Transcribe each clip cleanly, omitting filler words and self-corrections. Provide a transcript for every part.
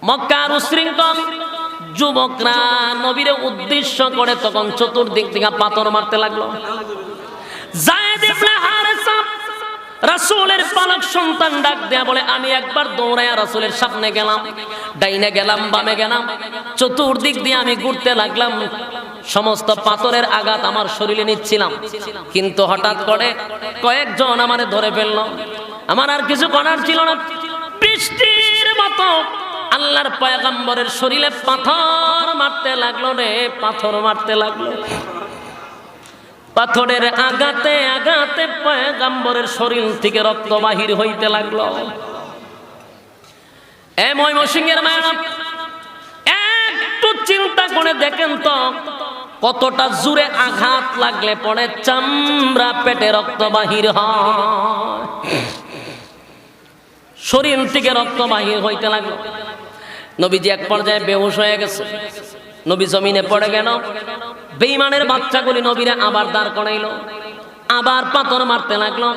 মক্কার উশৃঙ্খল যুবকরা নবীরে উদ্দেশ্য করে তখন চতুর্দিক থেকে পাথর মারতে লাগলো। যায়েদ ইবনে হারেসা রাসূলের পালক সন্তান ডাক দেয়া বলে, আমি একবার দৌড়ায়া রাসূলের সামনে গেলাম, ডাইনে গেলাম, বামে গেলাম, চতুর্দিক দিয়ে আমি ঘুরতে লাগলাম, সমস্ত পাথরের আঘাত আমার শরীরে নিচ্ছিলাম, কিন্তু হঠাৎ করে কয়েকজন আমারে ধরে ফেললো। আমার আর কিছু করার ছিল না, বৃষ্টির মতো আল্লাহর পয়গম্বরের শরীরে পাথর মারতে লাগলো রে, পাথর মারতে লাগলো। পাথরের আঘাতে আঘাতে পয়গম্বরের শরীর থেকে রক্ত বাহির হইতে লাগলো। এ ময়মনসিংহের মায়েরা, একটু চিন্তা করে দেখেন তো কতটা জোরে আঘাত লাগলে পরে চামড়া পেটে রক্ত বাহির হয়। শরীর থেকে রক্ত বাহির হইতে লাগলো। নবীজি এক পর্যায়ে বেহুশ হয়ে গেছে, নবী জমিনে পড়ে গেল। বেঈমানের বাচ্চাগুলি নবীরে আবার দাঁড় করাইলো, আবার পাথর মারতে লাগলো।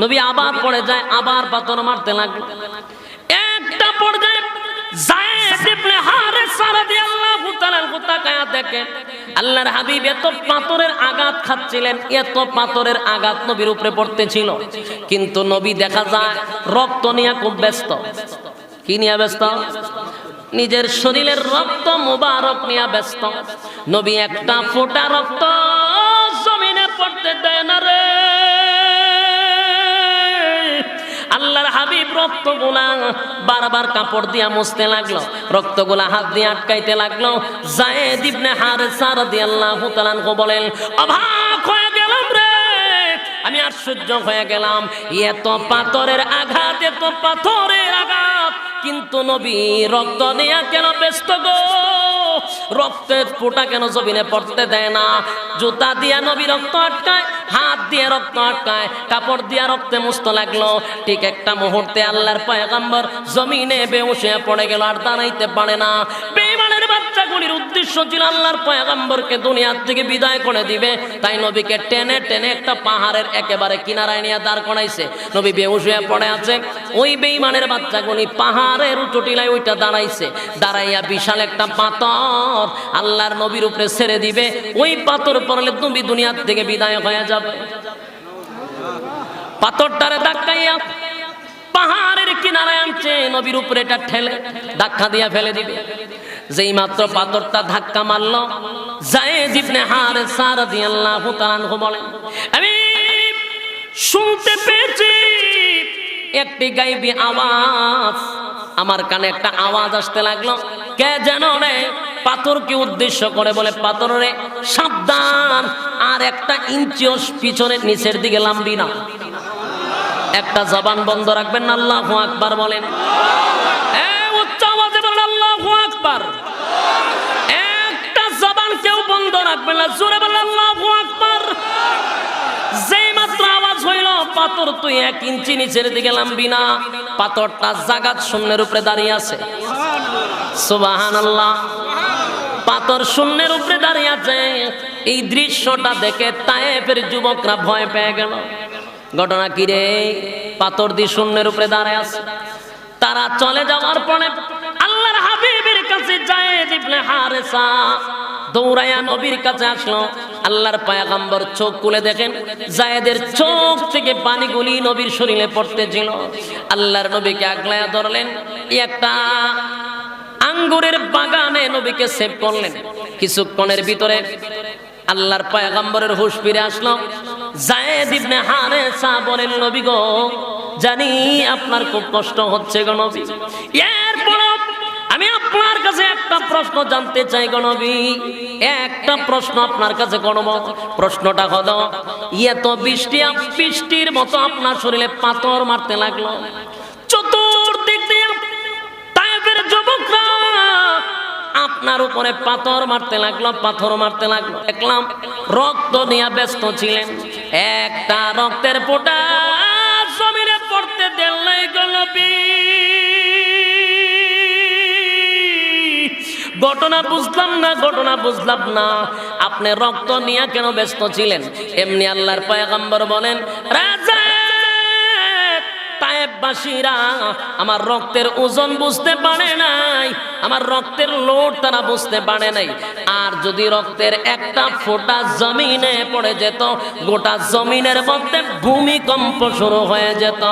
নবী আবার পড়ে যায়, আবার পাথর মারতে লাগলো। একটা পর্যায়ে যায়েদ ইবনে হারেসা রাদিয়াল্লাহু তাআলা তাকায়া দেখে আল্লাহর হাবিব এত পাথরের আঘাত খাচ্ছিলেন, এত পাথরের আঘাত নবীর উপরে পড়তেছিল, কিন্তু নবী দেখা যায় রক্ত নিয়ে খুব ব্যস্ত। কি নিয়ে ব্যস্ত? নিজের শরীরের রক্ত মুবারক নিয়ে ব্যস্ত। নবী একটা ফোঁটা রক্ত জমিনে পড়তে দেয় না রে। আল্লাহর হাবিব রক্তগুলা বারবার কাপড় দিয়া মুছতে লাগলো, রক্তগুলা হাত দিয়ে আটকাইতে লাগলো। যায়েদ ইবনে হারেসা রাদিয়াল্লাহু তাআলা বলেন, অবাক হয়ে গেলাম রে, আমি আশ্চর্য হয়ে গেলাম, এত পাথরের আঘাত, এত পাথরের আঘাত, কিন্তু নবী রক্ত নিয়ে কেন ব্যস্ত গো? রক্তের ফোঁটা কেন জমিনে পড়তে দেয় না? জুতা দিয়া নবী রক্ত আটকায়, হাত দিয়ে রক্ত আটকায়, কাপড় দিয়া রক্তে মুছতে লাগলো। ঠিক একটা মুহূর্তে আল্লাহর পয়গম্বর জমিনে বেহুশ হয়ে পড়ে গেল, আর দাঁড়াইতে পারে না। বেঈমানের বাচ্চাগুলির উদ্দেশ্য ছিল আল্লাহর পয়গম্বরকে দুনিয়ার থেকে বিদায় করে দিবে, তাই নবীকে টেনে টেনে একটা পাহাড়ের একেবারে কিনারায় নিয়ে দাঁড় করাইছে। নবী বেহুশ হয়ে পড়ে আছে, ওই বেঈমানের বাচ্চাগুলি পাহাড়ের চটিলায় ওইটা দাঁড়াইছে, দাঁড়াইয়া বিশাল একটা পাথর আল্লাহর নবীর উপরে ছেড়ে দিবে। ওই পাথর পড়লে নবী দুনিয়ার থেকে বিদায় হয়ে যাবে। পাথরটারে ধাক্কাইয়া পাহাড়ের কিনারায় আনছে, নবীর উপরে এটা ঠেলে ধাক্কা দিয়া ফেলে দিবে। যেই মাত্র পাথরটা ধাক্কা মারলো, যায়েদ ইবনে হারেসা রাদিয়াল্লাহু তাআলা বলেন, আমি শুনতে পেয়েছি একটি গায়বী আওয়াজ, আমার কানে একটা আওয়াজ আসতে লাগলো। কে যেন রে পাথরকে উদ্দেশ্য করে বলে, পাথর রে সাবধান, আর একটা ইঞ্চিও পিছনের নিচের দিকে লাম্বি না। একটা জবান বন্ধ রাখবেন না, আল্লাহু আকবার বলেন। উচ্চ আওয়াজে বলেন আল্লাহু আকবার। একটা জবান কেউ বন্ধ রাখবেন না, জোরে বলেন আল্লাহু আকবার। যেই মাত্র আওয়াজ হইল, পাথর তুই 1 ইঞ্চি নিচের দিকে লাম্বি না, পাথরটা জাগাত শূন্যের উপরে দাঁড়িয়ে আছে। সুবহানাল্লাহ। পাথর শূন্যের উপরে দাঁড়িয়ে আছে। এই দৃশ্যটা দেখে তায়েফের যুবকরা ভয় পেয়ে গেল। ঘটনা কি রে? পাথর দিয়ে শূন্যের উপরে দাঁড়িয়ে আছে। তারা চলে যাওয়ার পরে আল্লাহর হাবিবের কাছে যায়েদ ইবনে হারেসা দৌড়ায়া নবীর কাছে আসলো। আল্লাহর পয়গম্বর চোখ খুলে দেখেন, যায়েদের চোখ থেকে পানিগুলি নবীর শরীরে পড়তেছিল। আল্লাহর নবীকে আগলায়া ধরলেন, একটা আঙ্গুরের বাগানে নবীকে সেভ করলেন। কিছুক্ষণের ভিতরে আল্লাহর পয়গম্বরের হুঁশ ফিরে আসলো। যায়েদ ইবনে হারেসা বলেন, নবী গো, জানি আপনার খুব কষ্ট হচ্ছে গো নবী, এরপর আমি আপনার কাছে একটা প্রশ্ন জানতে চাই গো নবী, একটা প্রশ্ন আপনার কাছে করব। প্রশ্নটা হলো, এত বৃষ্টির মতো আপনার শরীরে পাথর মারতে লাগলো, চতুর্দিক দিয়ে তায়েফের যুবকরা আপনার উপরে পাথর মারতে লাগলো, পাথর মারতে লাগলো। দেখলাম রক্ত নিয়ে ব্যস্ত ছিলেন, একটা রক্তের ফোঁটা জমিনে পড়তে দেন নাই গো নবী। ঘটনা বুঝলাম না, আপনি রক্ত নিয়ে কেন ব্যস্ত ছিলেন? এমনি আল্লাহর পয়গম্বর বলেন, রাজা তায়েফবাসীরা আমার রক্তের ওজন বুঝতে পারে নাই, আমার রক্তের লোড তারা বুঝতে পারে নাই। আর যদি রক্তের একটা ফোঁটা জমিনে পড়ে যেত, গোটা জমিনের মধ্যে ভূমিকম্প শুরু হয়ে যেত।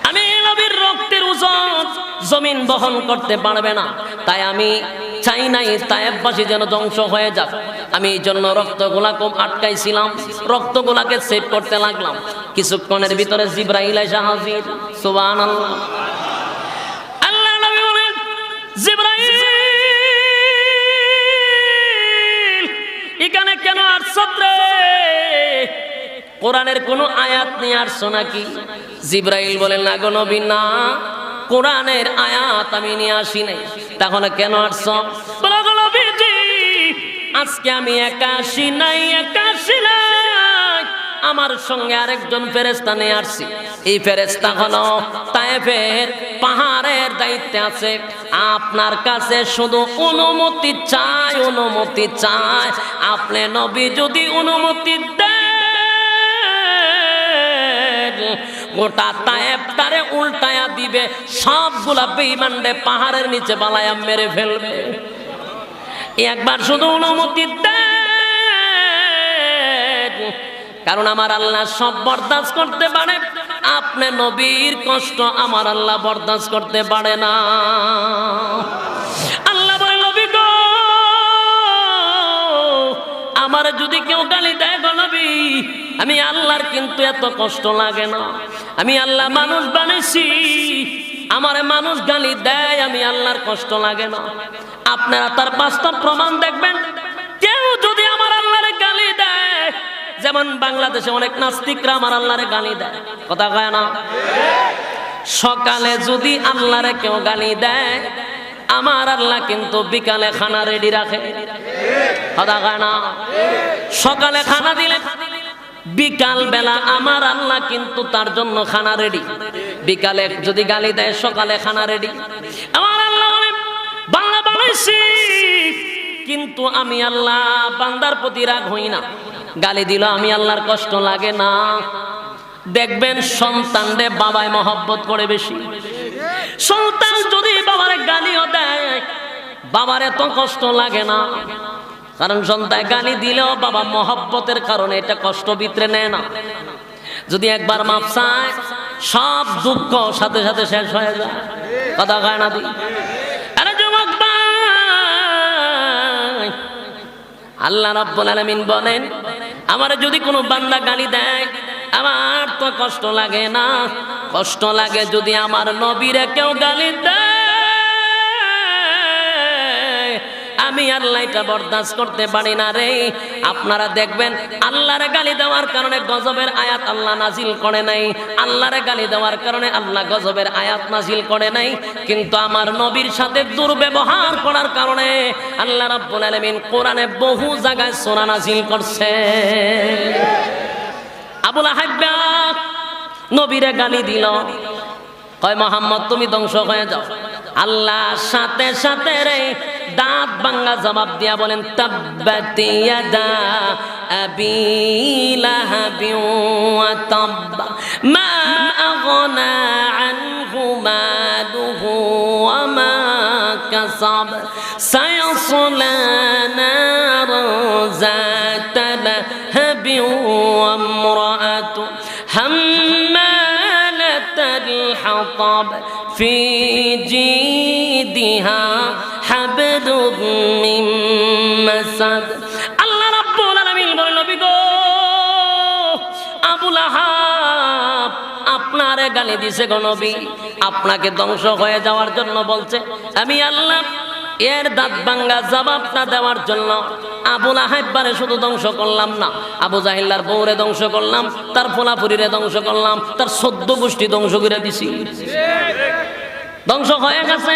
আমি নবীর রক্তের ওজন জমিন বহন করতে পারবে না, তাই আমি চাই নাই তায়েফবাসী যেন ধ্বংস হয়ে যাক। আমি এই জন্য রক্তগুলাকে আটকাইছিলাম, রক্তগুলাকে সেভ করতে লাগলাম। কিছুক্ষণের ভিতরে জিবরাইল এসে হাজির। সুবহানাল্লাহ। আল্লাহ নবী বলেন, জিবরাইল এখানে কেন আসছো রে? কোরআনের কোন আয়াত নিয়ে আসছো নাকি? জিবরাইল বলেন, না গো নবী, না, কোরআনের আয়াত আমি নিয়ে আসি নাই। তাহলে কেন আসছো? বলো গো নবীজি, আজকে আমি একা আসি নাই, আমার সঙ্গে আরেকজন ফেরেশতা নিয়ে আসছি। এই ফেরেশতা হলো তায়েফের পাহাড়ের দায়িত্বে আছে। আপনার কাছে শুধু অনুমতি চাই, অনুমতি চাই। আপনি নবী যদি অনুমতি দেন, গোটা তায়েফটারে উল্টায়া দিবে, সবগুলা বেঈমানরে পাহাড়ের নিচে বালায়া মেরে ফেলবে। একবার শুধু অনুমতি দেন, কারণ আমার আল্লাহ সব বরদাস্ত করতে পারে। আপনি নবীর কষ্ট আমার আল্লাহ বরদাস্ত করতে পারে না। আল্লাহ বলে, নবী গো, আমার যদি কেউ গালি দেয় গো নবী, আমি আল্লাহর কিন্তু এত কষ্ট লাগে না। আমি আল্লাহ মানুষ বানাইছি, আমারে মানুষ গালি দেয়, আমি আল্লাহর কষ্ট লাগে না। আপনারা তার বাস্তব প্রমাণ দেখবেন। কেউ যদি আমার আল্লাহরে গালি দেয়, যেমন বাংলাদেশে অনেক নাস্তিকরা আমার আল্লাহরে গালি দেয়, কথা কয় না? সকালে যদি আল্লাহরে কেউ গালি দেয়, আমার আল্লাহ কিন্তু বিকালে খানা রেডি রাখে, কথা কয় না? সকালে খানা দিলে বিকাল বেলা আমার আল্লাহ কিন্তু তার জন্য খানা রেডি। বিকালে যদি গালি দেয়, সকালে খানা রেডি। আমার আল্লাহ বাংলা বানাইছি, কিন্তু আমি আল্লাহ বান্দার প্রতি রাগ হই না। গালি দিল আমি আল্লাহর কষ্ট লাগে না। দেখবেন সন্তানরে বাবায় মহব্বত করে বেশি। সন্তান যদি বাবারে গালিও দেয়, বাবার এত কষ্ট লাগে না, কারণ সন্তান গালি দিলেও বাবা মহব্বতের কারণে এটা কষ্ট ভিতরে নেয় না। যদি একবার মাপ চায়, সব দুঃখ সাথে সাথে শেষ হয়ে যায়, কথা কয় না? আরে যুবক ভাই, আল্লাহ রাব্বুল আলামিন বলেন, আমার যদি কোনো বান্দা গালি দেয়, আমার তো কষ্ট লাগে না। কষ্ট লাগে যদি আমার নবীরে কেউ গালি দেয়। আমি আল্লাহ এটা বরদাস্ত করতে পারি না রে। আপনারা দেখবেন, আল্লাহরে গালি দেওয়ার কারণে গজবের আয়াত আল্লাহ নাজিল করে নাই। আল্লাহরে গালি দেওয়ার কারণে আল্লাহ গজবের আয়াত নাজিল করে নাই। কিন্তু আমার নবীর সাথে দুর্ব্যবহার করার কারণে আল্লাহ রাব্বুল আলামিন কোরআনে বহু জায়গায় সূরা নাজিল করছে। আবু লাহাব নবীরে গালি দিল, কয় মুহাম্মদ তুমি ধ্বংস হয়ে যাও। আল্লাহ সাথে সাথে রে দাঁত ভাঙা জবাব দিয়া বলেন, তাব্বাত ইয়াদা আবি লাহাবি ওয়া তাব্বা মা আগনা আনহু মালুহু ওয়া মা কাসাব সায়াসলা নারান যাতা লাহাবি ওয়া ইমরাআতু হাম্মালাতাল হাতাব ফি জিদিহা হাবলুম মিন মাসাদ। আল্লাহ রাব্বুল আলামিন বলেন, নবী গো, আবু লাহাব আপনারে গালি দিছে গো নবী, আপনাকে ধ্বংস হয়ে যাওয়ার জন্য বলছে। আমি আল্লাহ এর দাঁত ভাঙ্গা জবাবটা দেওয়ার জন্য আবু লাহাবরে শুধু ধ্বংস করলাম না, আবু জাহিল্লার বউরে ধ্বংস করলাম, তার ফোলাফুরিরে ধ্বংস করলাম, তার 14 গোষ্ঠী ধ্বংস করে দিছি। ধ্বংস হয়ে গেছে।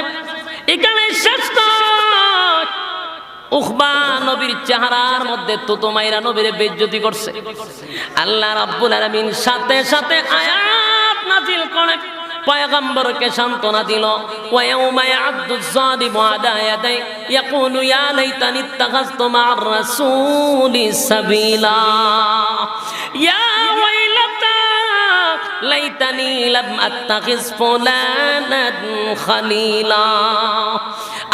এখানে শেষ নয়, উখবা নবীর চেহারার মধ্যে তুতো মাইরা নবীরে বেইজ্জতি করছে। আল্লাহ রাব্বুল আলামিন সাথে সাথে আয়াত নাজিল করে পয়গম্বরকে সান্ত্বনা দিল। ওয়া ইয়াউমা ইয়া'আদ্দু যালিমু আলা ইয়াদাই ইয়াকুলু ইয়া লাইতানি ইত্তাখাযতু মা'আর রাসূলি সাবিলা ইয়া ওয়াইলাতা লাইতানি লাম আত্তাখিজ ফুলানান খালিলা।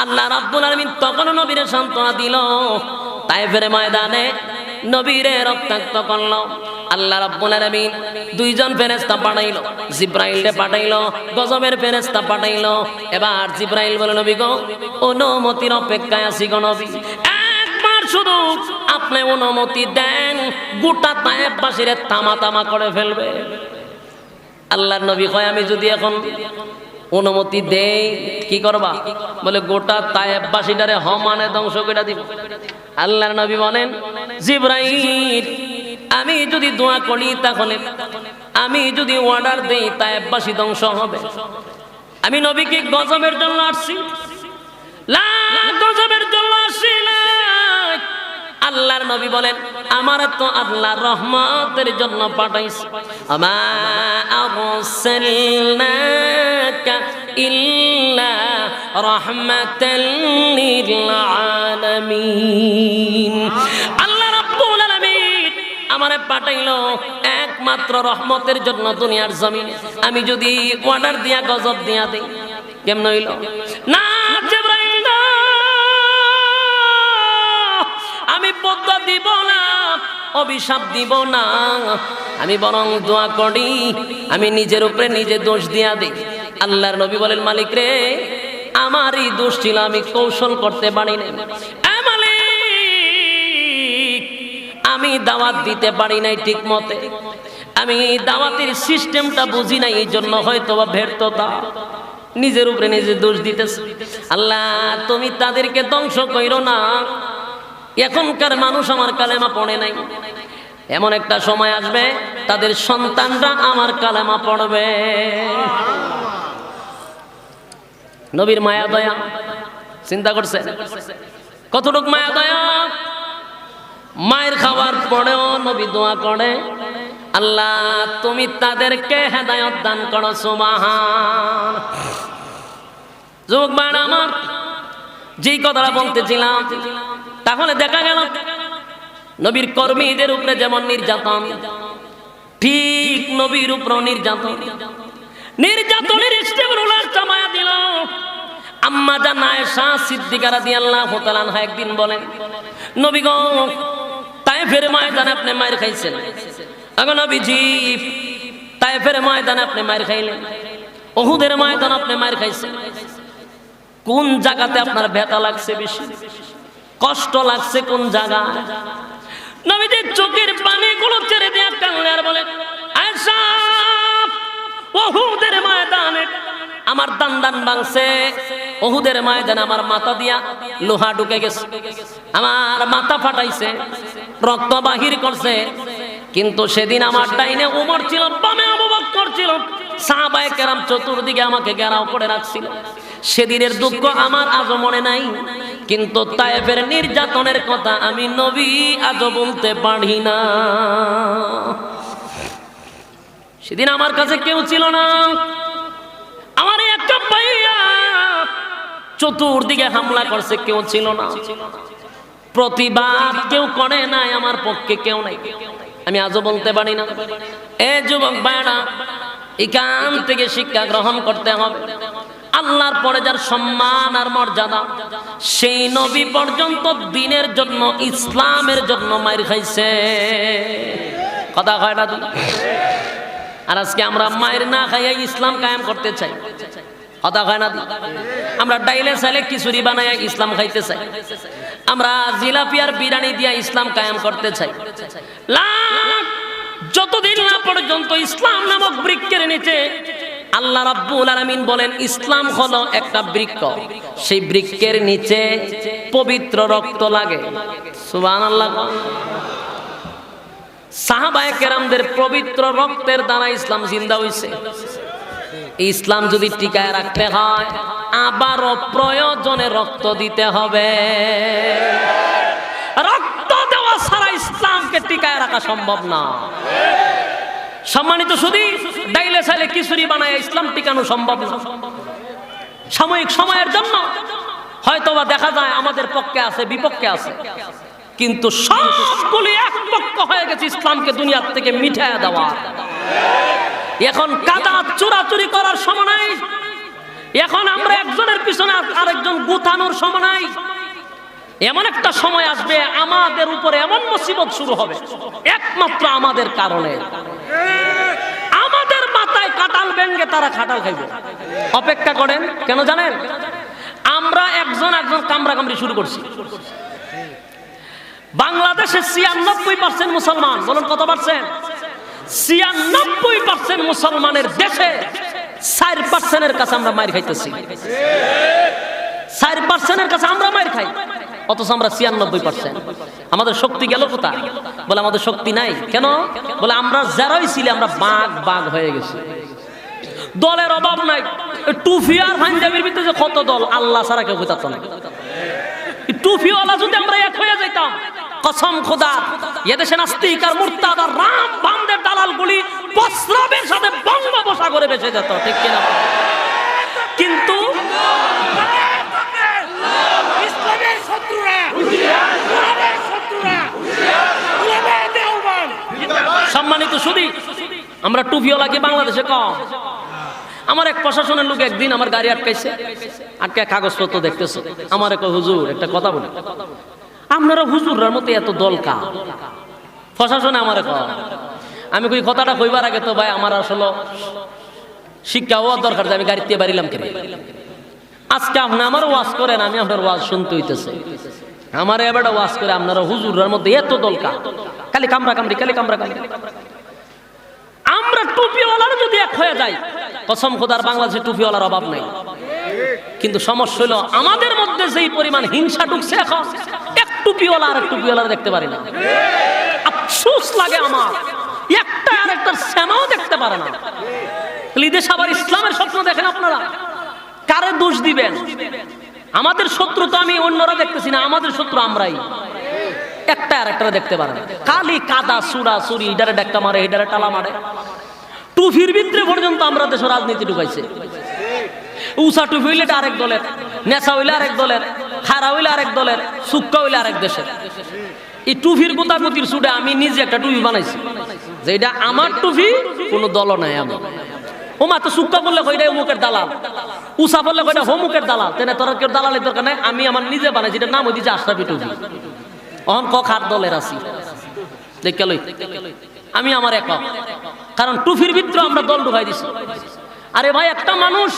আল্লাহ রাব্বুল আলামিন তখন নবীরে সান্ত্বনা দিল। তায়েফের ময়দানে নবীরে রক্তাক্ত করলো। আল্লাহ রাব্বুল আলামিন দুইজন ফেরেশতা পাঠাইলো, জিব্রাইলকে পাঠাইলো, গজবের ফেরেশতা পাঠাইলো। এবার জিব্রাইল বলে, নবী গো, অনুমতির অপেক্ষায় আছি গো নবী, একবার শুধু আপনি অনুমতি দেন, গোটা তায়েফবাসীরে তামা তামা করে ফেলবে। আল্লাহর নবী কয়, আমি যদি এখন অনুমতি দেই কি করবা? বলে, গোটা তায়েফবাসীটারে সমানে ধ্বংস করে দিব। আল্লাহর নবী বলেন, জিব্রাইল, আমি যদি দোয়া করি, তাহলে আমি যদি অর্ডার দেই, তায়েফবাসী ধ্বংস হবে। আমি নবীকে গজবের জন্য আসছি, লা গজবের জন্য আসছি না। আল্লাহর নবী বলেন, আমার তো আল্লাহর রহমতের জন্য পাঠাইছি। আমা আরসালনাকা ইল্লা রাহমাতাল লিল আলামিন। আল্লাহ রাব্বুল আলামিন আমারে পাঠাইলো একমাত্র রহমতের জন্য দুনিয়ার জমিনে। আমি যদি অর্ডার দিয়া গজব দিয়া দেই, কেমন হইল? না জিবরাইল, না, আমি বদয়া দিব না, অভিশাপ দিব না, আমি বরং দোয়া করি, আমি নিজের উপরে নিজে দোষ দিয়া দেই। আল্লাহর নবী বলেন, মালিক রে, আমারই দোষ ছিল, আমি কৌশল করতে পারি না। মালিক, আমি দাওয়াত দিতে পারি নাই ঠিক মতে, আমি দাওয়াতের সিস্টেমটা বুঝি নাই, এই জন্য হয়তো বা ব্যর্থতা, নিজের উপরে নিজে দোষ দিতেছে। আল্লাহ, তুমি তাদেরকে ধ্বংস কইরো না। এখনকার মানুষ আমার কালেমা পড়ে নাই, এমন একটা সময় আসবে তাদের সন্তানরা আমার কালেমা পড়বে। নবীর মায়া দয়া চিন্তা করছে কতটুকু মায়া দয়া। মায়ের খাওয়ার পরেও নবী দোয়া করে, আল্লাহ তুমি তাদেরকে হেদায়েত দান করো। সুবহান। যুবক ভাইরা আমার, যেই কথাটা বলতেছিলাম, তাহলে দেখা গেল নবীর কর্মীদের উপরে যেমন নির্যাতন, ঠিক নবীর উপরও নির্যাতন। নির্যাতনের স্টেপ রোলার চামায়া দিল। আম্মা জান আয়েশা সিদ্দিকা রাদিয়াল্লাহু তাআলা আনহা একদিন বলেন, নবী গো, তায়েফের ময়দানে আপনি মার খাইছেন। আগো নবীজি, তায়েফের ময়দানে আপনি মার খাইলেন, উহুদের ময়দানে আপনি মার খাইছেন, কোন জায়গাতে আপনার ব্যথা লাগছে বেশি, কষ্ট লাগছে কোন জায়গায়? নবীজি চোখের পানিগুলো ছেড়ে দিয়ে কান্না আর বলে, আয়েশা, উহুদের ময়দানে আমার দান ভাঙছে, উহুদের ময়দানে আমার মাথা দিয়া লোহা ঢুকে গেছে, আমার মাথা ফাটাইছে, রক্ত বাহির করছে। কিন্তু সেদিন আমার ডাইনে ওমর ছিল, বামে আবু বকর ছিল, সাহাবায়ে কেরাম চতুর্দিকে আমাকে ঘেরাও করে রাখছিল। সেদিনের দুঃখ আমার আজও মনে নাই, কিন্তু তায়েফের নির্যাতনের কথা আমি নবী আজও বলতে পারি না। সেদিন আমার কাছে কেউ ছিল না, আমার একটা ভাইয়া চতুর্দিকে হামলা করছে, কেউ ছিল না, প্রতিবাদ কেউ করে নাই, আমার পক্ষে কেউ নাই, আমি আজও বলতে পারি না। এ যুবক ভাইরা, এখান থেকে শিক্ষা গ্রহণ করতে হবে। আল্লাহর পরে যার সম্মান আর মর্যাদা, সেই নবী পর্যন্ত দ্বীনের জন্য, ইসলামের জন্য মাইর খাইছে। কথা হয় না? আর আজকে আমরা মায়ের না খাইয়া ইসলাম কায়েম করতে চাই। কথা হয় না? আমরা ডাইলে চাইলে খিচুড়ি বানাইয়া ইসলাম খাইতে চাই, আমরা জিলাপি আর বিরিয়ানি দিয়া ইসলাম কায়েম করতে চাই। যতদিন না পর্যন্ত ইসলাম নামক বৃক্ষের নিচে আল্লাহ রাব্বুল আলামিন বলেন, ইসলাম হলো একটা বৃক্ষ, সেই বৃক্ষের নিচে পবিত্র রক্ত লাগে। সুবহানাল্লাহ। সাহাবায়ে কেরামদের পবিত্র রক্তের দ্বারা ইসলাম জিন্দা হইছে। ইসলাম যদি টিকায় রাখতে হয়, আবারও প্রয়োজনে রক্ত দিতে হবে। রক্ত দেওয়া ছাড়া ইসলামকে টিকায় রাখা সম্ভব না। সম্মানিত শুধু ডাইলে চাইলে খিচুড়ি বানায় ইসলাম টিকানো সম্ভব না। সাময়িক সময়ের জন্য হয়তোবা দেখা যায় আমাদের পক্ষে আছে, বিপক্ষে আছে, কিন্তু সবগুলি এক পক্ষ হয়ে গেছে ইসলামকে দুনিয়ার থেকে মিটাইয়া দেওয়া। এখন কাদা চোরাচুরি করার সময় নাই। এখন আমরা একজনের পিছনে আরেকজন গুতানোর সময় নাই। এমন একটা সময় আসবে আমাদের উপরে এমন মুসিবত শুরু হবে একমাত্র আমাদের কারণে। আমাদের মাথায় কাঁঠাল ভেঙে তারা খাটাল খাইবে। অপেক্ষা করেন, কেন জানেন? আমরা একজন কামড়া কামড়ি শুরু করছি। বাংলাদেশে ৯৬% মুসলমান, বলুন কত পার্সেন্ট? ৯৬% মুসলমানের দেশে ৪%-এর কাছে আমরা মাইর খাইতেছি। ৪%-এর কাছে আমরা মাইর খাই, অথচ আমরা ৯৬%। আমাদের শক্তি গেল কোথায়? বলে আমাদের শক্তি নাই। কেন? বলে আমরা যারাই ছিলি আমরা বাঘ হয়ে গেছি। দলের অভাব নাই। টুপি আর পাঞ্জাবির ভিতরে যে কত দল, আল্লাহ ছাড়া কেউ হইতাত না। টুপিওয়ালা যদি আমরা এক হয়ে যাইতাম, কসম খোদা এদেশে নাস্তিক আর মুরতাদ আর রাম বামদের দালালগুলি প্রস্রাবের সাথে বঙ্গোপসাগরে বেঁচে যেত, ঠিক কিনা? কিন্তু সম্মানিত শুধু আমরা টুপিওয়ালাকে বাংলাদেশে কম। আমার এক প্রশাসনের লোক একদিন আমার গাড়ি আটকাইছে, আটকায় কাগজপত্র দেখতেছে। আমার এক হুজুর একটা কথা বলে, আপনারা হুজুরের মতো এত দলকা প্রশাসনে আমার কয়। আমি কই কথাটা কইবার আগে তো ভাই আমার আসলে শিক্ষা হওয়ার দরকার যে আমি গাড়িতে বাড়িলাম কেন। আজকে আপনি আমার ওয়াজ করেন, আমি আপনার ওয়াজ শুনতে হইতেছে। আমার এবার ওয়াজ করে আপনারা হুজুরের মধ্যে এত দলকা, খালি কামড়া কামড়ি, খালি কামড়া কামড়ি। আমরা টুপিওয়ালার যদি এক হয়ে যাই, কসম খোদার বাংলাদেশে টুপিওয়ালার অভাব নাই। কিন্তু সমস্যা হলো আমাদের মধ্যে যেই পরিমাণ হিংসা ঢুকছে, এখন এক টুপিওয়ালা আর এক টুপিওয়ালা দেখতে পারি না। আফসোস লাগে আমার, একটা আর একটার সেনাও দেখতে পারে না। দেশে আবার ইসলামের স্বপ্ন দেখেন আপনারা, কারে দোষ দিবেন? আমাদের শত্রু তো আমি অন্যরা দেখতেছি না, আমাদের শত্রু আমরাই। একটা আর একটা দেখতে পারে না, খালি কাদা সুরা সুরি, ইডারে ডাক্কা মারে, ইডারে টালা মারে। টুপির ভিতরে পর্যন্ত আমরা দেশের রাজনীতি ঢুকাইছে। উষা টুপি হইলে আরেক দলের, নেশা হইলে আরেক দলের, খারা হইলে আরেক দলের, সুক্কা হইলে আরেক দেশের। এই টুপির গুতাগুতির সুডে আমি নিজে একটা টুপি বানাইছি, যে এটা আমার টুপি, কোনো দল নাই আমার। ওমা তো সুক্কা বললে কইটা অমুকের দালাল, উষা বললে কইটা হোমুকের দালাল। তেনে তোর কেউ দালালের দরকার নাই, আমি আমার নিজে বানাইছি, এটার নাম হই দিয়েছে আশরাফি টুপি। অহন খার দলের আছি দেখে লই, আমি আমার একক। কারণ টুপির ভিতরে আমরা দল ঢুকাই দিছি। আরে ভাই, একটা মানুষ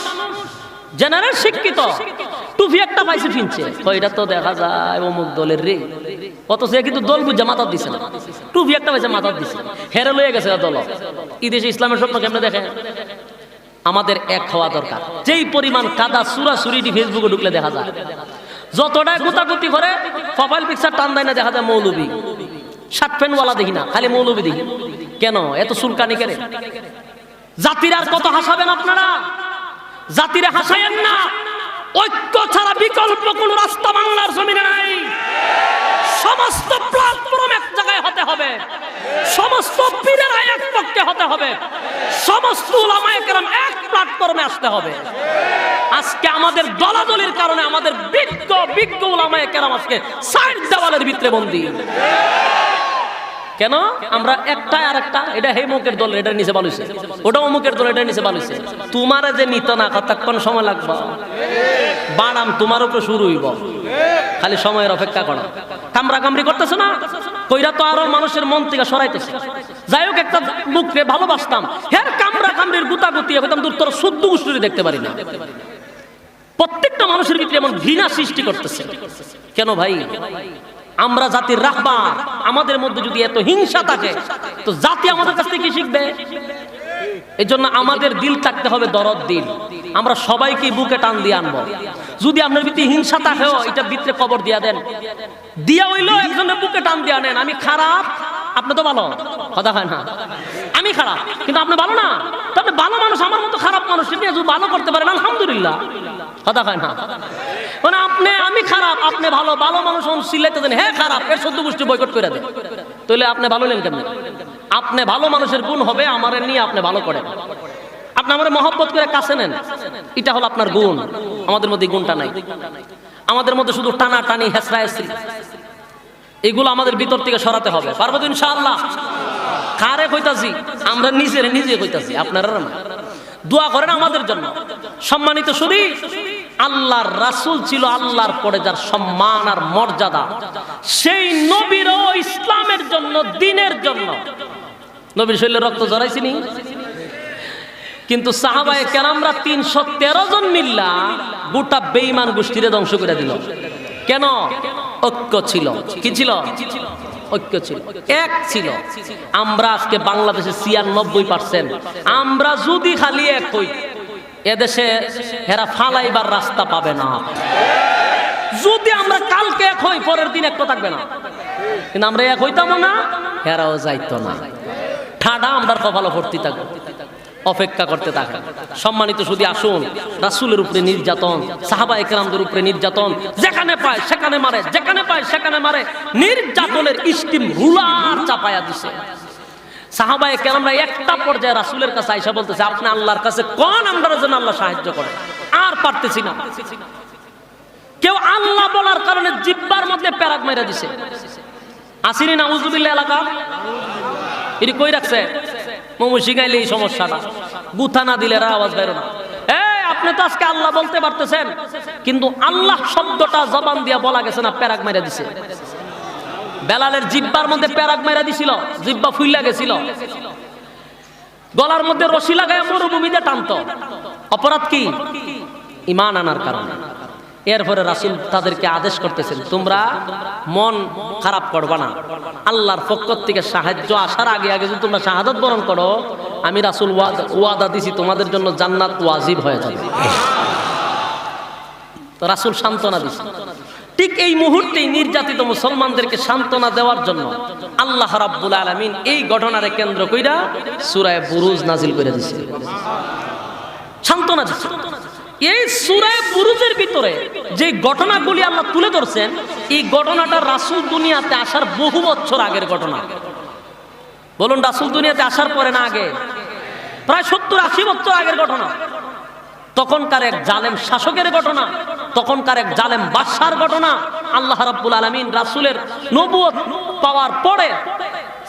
জেনারেল শিক্ষিত, টুপি একটা পাইছে ফিনছে, এটা তো দেখা যায় অমুক দলের রে, অথচ কিন্তু দল বুঝে মাথার দিছে না, টুপি একটা পাইছে মাথার দিছে, হেরে লয়ে গেছে দল। এই দেশে ইসলামের স্বপ্ন কেমনে দেখেন? আমাদের এক হওয়া দরকার। যেই পরিমাণ কাদা সুরাসুরিটি ফেসবুকে ঢুকলে দেখা যায়, যতটা গুতাগুতি করে প্রোফাইল পিকচার টান দেয় না, দেখা যায় মৌলবী, শার্ট প্যান্টওয়ালা দেখি না, খালি মৌলবী দেখি। কেন এত চুলকানি কেন? জাতির আর কত হাসাবেন আপনারা? জাতিরে হাসায়েন না। ঐক্য ছাড়া বিকল্প কোন রাস্তা বাংলার জমিনে নাই। সমস্ত প্ল্যাটফর্ম এক জায়গায় হতে হবে, সমস্ত পীরেরা এক পক্ষে হতে হবে, সমস্ত উলামায়ে কেরাম এক প্ল্যাটফর্মে আসতে হবে। আজকে আমাদের দলাদলির কারণে আমাদের বিজ্ঞ উলামায়ে কেরাম আজকে সাইড দেওয়ালের ভিতরে বন্দী। কেন? আমরা একটা আর একটা, এটা হেমুকের দল, এটার নিচে বালুছে, ওটা অমুকের দল, এটার নিচে বালুছে। তোমার যে নিত না, কতক্ষণ সময় লাগবে? বাড়াম তোমার উপরে শুরু হইব, খালি সময়ের অপেক্ষা করো। কামরা কামড়ি করতেছ না, কইরা তো আরো মানুষের মন থেকে সরাইতেছে। যাই হোক, একটা লোককে ভালোবাসতাম, হের কামরা কামড়ির গুতাগুতি হইতাম, দূর তোর শুদ্ধ উষ্টুরি দেখতে পারি না। প্রত্যেকটা মানুষের ভিতরে এমন ঘৃণা সৃষ্টি করতেছে। কেন ভাই? আমরা জাতির রাহবার, আমাদের মধ্যে যদি এত হিংসা থাকে, তো জাতি আমাদের কাছ থেকে কি শিখবে? এই জন্য আমাদের দিল থাকতে হবে দরদ দিল। আমরা সবাইকে বুকে টান দিয়ে আনবো। যদি আপনার ভিতরে হিংসা থাকেও, এটা ভিতরে কবর দিয়া দেন, দিয়া হইলো একজনের বুকে টান দিয়ে আনেন। আমি খারাপ, আপনি তো ভালো, কথা হয় না। আমি খারাপ কিন্তু আপনি ভালো না, তো আপনি ভালো মানুষ, আমার মতো খারাপ মানুষ, সেটা যদি ভালো করতে পারেন আলহামদুলিল্লাহ, কথা হয় না। মানে আমি খারাপ, আপনি ভালো, ভালো মানুষ সিলাইতে দেন, হ্যাঁ খারাপ, এর সদ্য গোষ্ঠী বয়কট করে দেন, তাহলে আপনি ভালো নেন কেমন? আপনি ভালো মানুষের গুণ হবে আমার নিয়ে আপনি ভালো করেন, আপনি আমার মহব্বত করে কাছে নেন, এটা হলো আপনার গুণ। আমাদের মধ্যে গুণটা নাই, আমাদের মধ্যে শুধু টানা টানি, হেসরা হেসরি, এগুলো আমাদের ভিতর থেকে সরাতে হবে। পারবো তো ইনশাআল্লাহ? কারে কইতাছি? আমরা নিজে কইতাছি, আপনারা না। দোয়া করেন আমাদের জন্য। সম্মানিত শুধু আল্লাহর রাসূল ছিল আল্লাহর পরে যার সম্মান আর মর্যাদা, সেই নবীরও ইসলামের জন্য, দ্বীনের জন্য নবীর শরীরে রক্ত ঝরাইছিনি। কিন্তু সাহাবায়ে কেরামরা 313 জন মিল্লা গোটা বেঈমান গোষ্ঠীরে ধ্বংস করে দিল। কেন? ঐক্য ছিল। কি ছিল? ঐক্য ছিল, এক ছিল। আমরা আজকে বাংলাদেশে 96%। আমরা যদি খালি এক হই, এদেশে হেরা ফালাইবার রাস্তা পাবে না। যদি আমরা কালকে এক হই, পরের দিন একটা থাকবে না। কিন্তু আমরা এক হইতাম না, হেরাও যাইতো না। ঠাডা আমরা কপালে ভর্তি থাকবো, অপেক্ষা করতে থাকে। সম্মানিত শুধু আসুন, রাসূলের উপরে নির্যাতন, সাহাবায়ে কেরামদের উপরে নির্যাতন, যেখানে পায় সেখানে মারে, যেখানে পায় সেখানে মারে। নির্যাতনের স্টিম রুলার চাপায়া দিছে। সাহাবায়ে কেরামরা একটা পর্যায়ে রাসূলের কাছে আইসা বলতেছে, আপনি আল্লাহর কাছে কোন আমরা যেন আল্লাহ সাহায্য করে, আর পারতেছি না। কেউ আল্লাহ বলার কারণে জিহ্বার মধ্যে প্যারাক মেরে দিছে। আসিনি নাউজুবিল্লাহ এলাকা এটি কই রাখছে? মোমো শিখাইলে এই সমস্যাটা, গুথা না দিলে আওয়াজ বেরো না। আপনি তো আজকে আল্লাহ বলতে পারতেছেন, কিন্তু আল্লাহ শব্দটা জবান দিয়া বলা গেছে না, প্যারাক মেরে দিছে। বেলালের জিহ্বার মধ্যে প্যারাক মেরে দিছিল, জিহ্বা ফুইলা গেছিল। গলার মধ্যে রশি লাগায় মরুভূমিতে টানতো। অপরাধ কি? ঈমান আনার কারণে। এরপরে রাসূল তাদেরকে আদেশ করতেছেন, তোমরা মন খারাপ করবা না। আল্লাহর পক্ষ থেকে সাহায্য আসার আগে আগে যদি তোমরা শাহাদাত বরণ করো, আমি রাসূল ওয়াদা দিছি তোমাদের জন্য জান্নাত ওয়াজিব হয়ে যাবে। তো রাসূল সান্ত্বনা দিছে। ঠিক এই মুহূর্তেই নির্যাতিত মুসলমানদেরকে সান্ত্বনা দেওয়ার জন্য আল্লাহ রাব্বুল আলামিন এই ঘটনারে কেন্দ্র কইরা সূরা বুরুজ নাজিল করে দিয়েছে। সান্ত্বনা দিচ্ছে। এই সূরা বুরুজের ভিতরে যে ঘটনাগুলি আল্লাহ তুলে ধরছেন, এই ঘটনাটা রাসূল দুনিয়াতে আসার বহু বছর আগের ঘটনা। বলুন, রাসূল দুনিয়াতে আসার পরে না আগে? প্রায় 70-80 বছর আগের ঘটনা। তখনকার এক জালেম শাসকের ঘটনা, তখনকার এক জালেম বাদশার ঘটনা। আল্লাহ রাব্বুল আলামিন রাসূলের নবুয়ত পাওয়ার পরে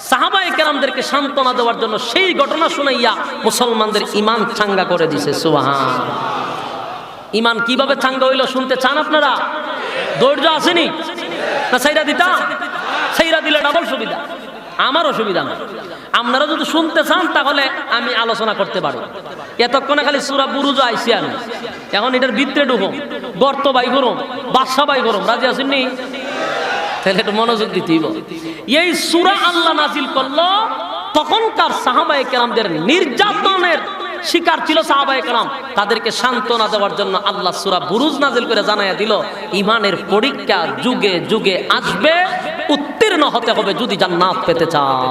সাহাবায়ে কেরামদেরকে সান্ত্বনা দেওয়ার জন্য সেই ঘটনা শুনাইয়া মুসলমানদের ঈমান চাঙ্গা করে দিয়েছে। সুবহানাল্লাহ। ঈমান কিভাবে চাঙ্গা হইল শুনতে চান আপনারা? ধৈর্য আসেনি না? সাইরা দিতা, সাইরা দিলে ডাবল সুবিধা, আমার অসুবিধা না। আপনারা যদি শুনতে চান তাহলে আমি আলোচনা করতে পারি। এতক্ষণে খালি সূরা বুরুজ আইছি আমি, এখন এটার ভিতরে ঢুকুম, গর্ত বাই করুম, বাদশা বাই করুম। রাজি আসেননি? তাহলে একটু মনোযোগ দিতেই। এই সূরা আল্লাহ নাজিল করলো তখনকার সাহাবায়ে কেরামদের নির্যাতনের শিকার ছিল সাহাবায়ে কেরাম। তাদেরকে সান্ত্বনা দেওয়ার জন্য আল্লাহ সূরা বুরুজ নাজিল করে জানাইয়া দিল, ঈমানের পরীক্ষা যুগে যুগে আসবে, উত্তীর্ণ হতে হবে যদি জান্নাত পেতে চাও।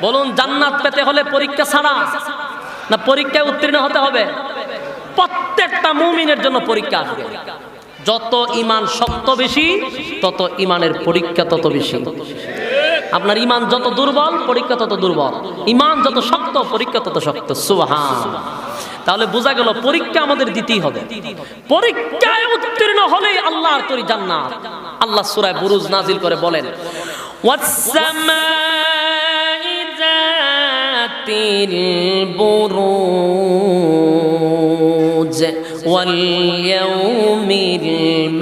বলুন, জান্নাত পেতে হলে পরীক্ষা ছাড়া না পরীক্ষায় উত্তীর্ণ হতে হবে? প্রত্যেকটা মুমিনের জন্য পরীক্ষা আসবে। যত ঈমান শক্ত বেশি, তত ঈমানের পরীক্ষা তত বেশি। আপনার ঈমান যত দুর্বল, পরীক্ষা তত দুর্বল। ঈমান যত শক্ত, পরীক্ষা তত শক্ত। সুবহানাল্লাহ। তাহলে বোঝা গেল পরীক্ষা আমাদের দিতেই হবে। পরীক্ষায় উত্তীর্ণ হলেই আল্লাহর তৈরি জান্নাত। আল্লাহ সূরা বুরুজ নাজিল করে বলেন, ওয়াস-সামাই যাতিল বুরুজ ওয়াল ইয়াউমিল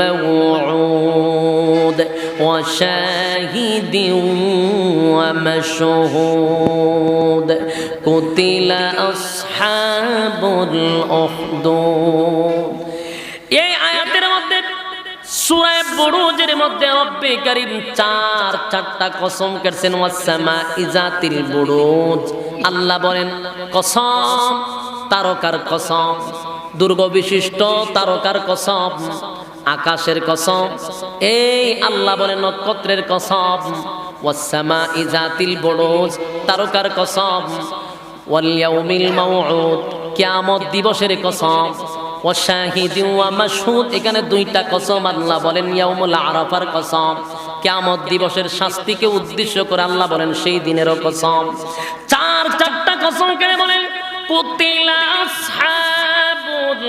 মাওউদ ওয়া শাহিদিন ওয়া মাশহুদ কুতিলা আসহাবুল উখদুদ। এই আয়াতের মধ্যে সূরা বুরুজের মধ্যে রব্বে কারীম চারটা কসম করেছেন। ওয়াস-সামাই যাতিল বুরুজ, আল্লাহ বলেন কসম, তারকার কসম, দুর্গ বিশিষ্ট তারকার কসম, আকাশের কসম। এই আল্লাহ বলেন নক্ষত্রের কসম। ওয়াস-সামাই যাতিল বুরুজ, তারকার কসম। ওয়াল ইয়াউমিল মাওউদ, কিয়ামত দিবসের কসম। ওয়া শাহিদিন ওয়া মাশহুদ, এখানে দুইটা কসম আল্লাহ বলেন। ইয়াউমুল আরাফার কসম, কিয়ামত দিবসের শাস্তিকে উদ্দেশ্য করে আল্লাহ বলেন সেই দিনেরও কসম। চারটা কসম কেন বলেন? কুতিলা আসহাবুল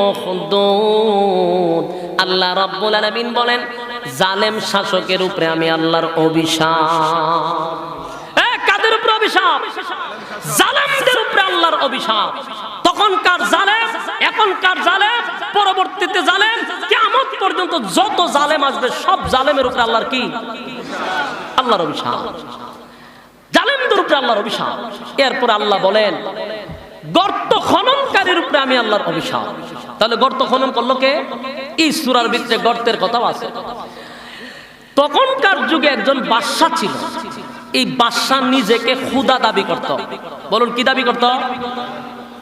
উখদুদ, আল্লাহ রাব্বুল আলামিন বলেন জালেম শাসকের উপরে আমি আল্লাহর অভিশাপ। কাদের উপরে অভিশাপ, জালেমদের উপরে আল্লাহর অভিশাপ। তখনকার জালেম, এখনকার জালেম, পরবর্তীতে জালেম, কিয়ামত পর্যন্ত যত জালেম আসবে সব জালেমের উপরে আল্লাহর কি? আল্লাহর অভিশাপ। জালেমদের উপরে আল্লাহর অভিশাপ। এরপর আল্লাহ বলেন গর্ত খননকারীর উপরে আমি আল্লাহর অভিশাপ। তাহলে গর্ত খনন করলো কে? এই সূরার ভিতরে গর্তের কথাও আছে। তখনকার যুগে একজন বাদশা ছিল। এই বাদশা নিজেকে খোদা দাবি করত। বলুন কি দাবি করত?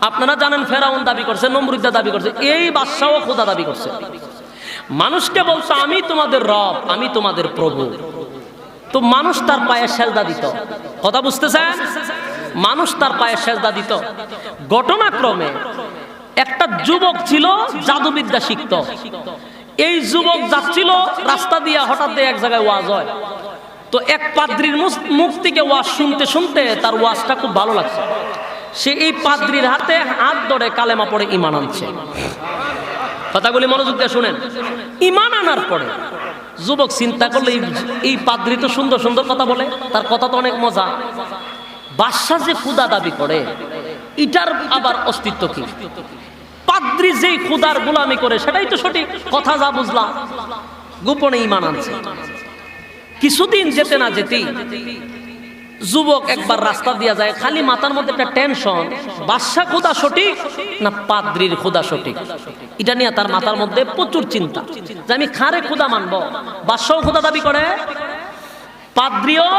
আপনারা জানেন ফেরাউন দাবি করছে, নমরুদ দাবি করছে, এই বাদশাও খোদা দাবি করছে। মানুষকে বলতো আমি তোমাদের রব, আমি তোমাদের প্রভু। তো মানুষ তার পায়ে সেজদা দিত। কথা বুঝতেছেন? মানুষ তার পায়ে সেজদা দিত। ঘটনাক্রমে একটা যুবক ছিল জাদুবিদ্যা শিখত। এই যুবক যাচ্ছিল রাস্তা দিয়ে, হঠাৎ এক জায়গায় ওয়াজ হয়। তো এক পাদ্রীর মুখ থেকে ওয়াজ শুনতে শুনতে তার ওয়াজটা খুব ভালো লাগছে। সে এই পাদ্রীর হাতে হাত ধরে কালেমা পড়ে ঈমান আনছে। কথাগুলি মনোযোগ দিয়ে শুনেন। ঈমান আনার পরে যুবক চিন্তা করলে এই পাদ্রী তো সুন্দর সুন্দর কথা বলে, তার কথা তো অনেক মজা। বাদশা যে খোদা দাবি করে এটার আবার অস্তিত্ব কি? পাদ্রী যে খোদার গোলামি করে সেটাই তো সঠিক কথা, যা বুঝলাম। গোপনে ঈমান আনছে। কিছুদিন যেতে না যেতেই যুবক একবার রাস্তা দিয়া যায়, খালি মাথার মধ্যে একটা টেনশন, বাদশা খোদা সঠিক না পাদ্রীর খোদা সঠিক। এটা নিয়ে তার মাথার মধ্যে প্রচুর চিন্তা যে আমি খারে খোদা মানবো। বাদশাও খোদা দাবি করে, পাদ্রীও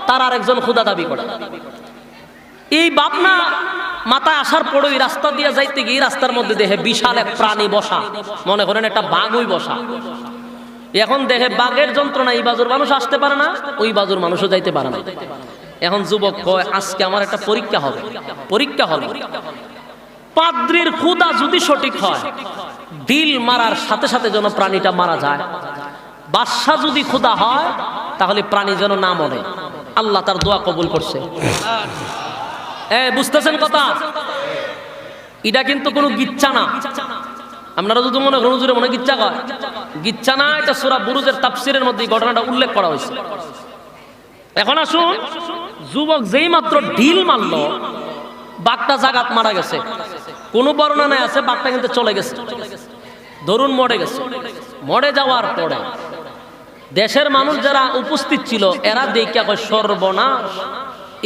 তার আরেকজন খোদা দাবি করে। এই ভাবনা মাথায় আসার পরেই রাস্তা দিয়ে যাইতে গিয়ে রাস্তার মধ্যে দেখে বিশাল এক প্রাণী বসা। মনে করেন একটা বাঘই বসা। এখন দেখে বাঘের যন্ত্রণা, এই বাজুর মানুষ আসতে পারে না, ওই বাজুর মানুষও যাইতে পারে না। এখন যুবক কয় আজকে আমার একটা পরীক্ষা হবে। পরীক্ষা হলো পাদ্রীর খোদা যদি সঠিক হয়, দিল মারার সাথে সাথে যেন প্রাণীটা মারা যায়। বাদশা যদি খোদা হয় তাহলে প্রাণী যেন না মরে। আল্লাহ তার দোয়া কবুল করছে। বুঝতেছেন কথা? এটা কিন্তু কোনো গিচ্ছা না। আপনারা যদি মনে করেন হুজুরে মনে গিচ্ছা কয়, গিচ্ছা না, এটা সূরা বুরুজের তাফসীরের মধ্যে ঘটনাটা উল্লেখ করা হয়েছে। এখন আসুন, যুবক যেই মাত্র ঢিল মারলো, বাঘটা জাগাত মারা গেছে। কোন বর্ণনায় আছে বাঘটা কিন্তু চলে গেছে, ধরুন মরে গেছে। মরে যাওয়ার পরে দেশের মানুষ যারা উপস্থিত ছিল এরা দেখিয়া কয় সর্বনাশ,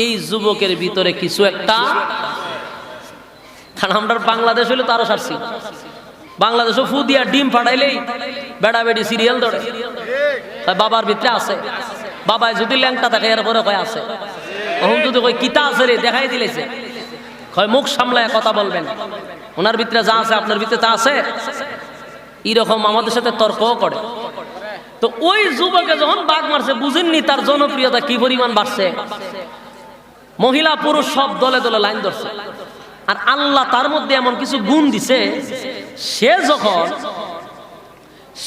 এই যুবকের ভিতরে কিছু একটা। কারণ আমরা বাংলাদেশ হইলে তো আরো সারছি। বাংলাদেশও ফু দিয়া ডিম ফাটাইলেই বেড়া বেড়ি সিরিয়াল ধরে, বাবার ভিতরে আছে। বাবায় যদি ল্যাংটা থাকে এরপরে কয় আছে। ওহম যদি কই কিতা আছে রে দেখাই দিলেছে, কয় মুখ সামলায় কথা বলবেন, ওনার ভিতরে যা আছে আপনার ভিতরে তা আছে। এরকম আমাদের সাথে তর্কও করে। তো ওই যুবকে যখন বাঘ মারছে, বুঝেননি তার জনপ্রিয়তা কি পরিমাণ বাড়ছে। মহিলা পুরুষ সব দলে দলে লাইন ধরছে। আর আল্লাহ তার মধ্যে এমন কিছু গুণ দিছে,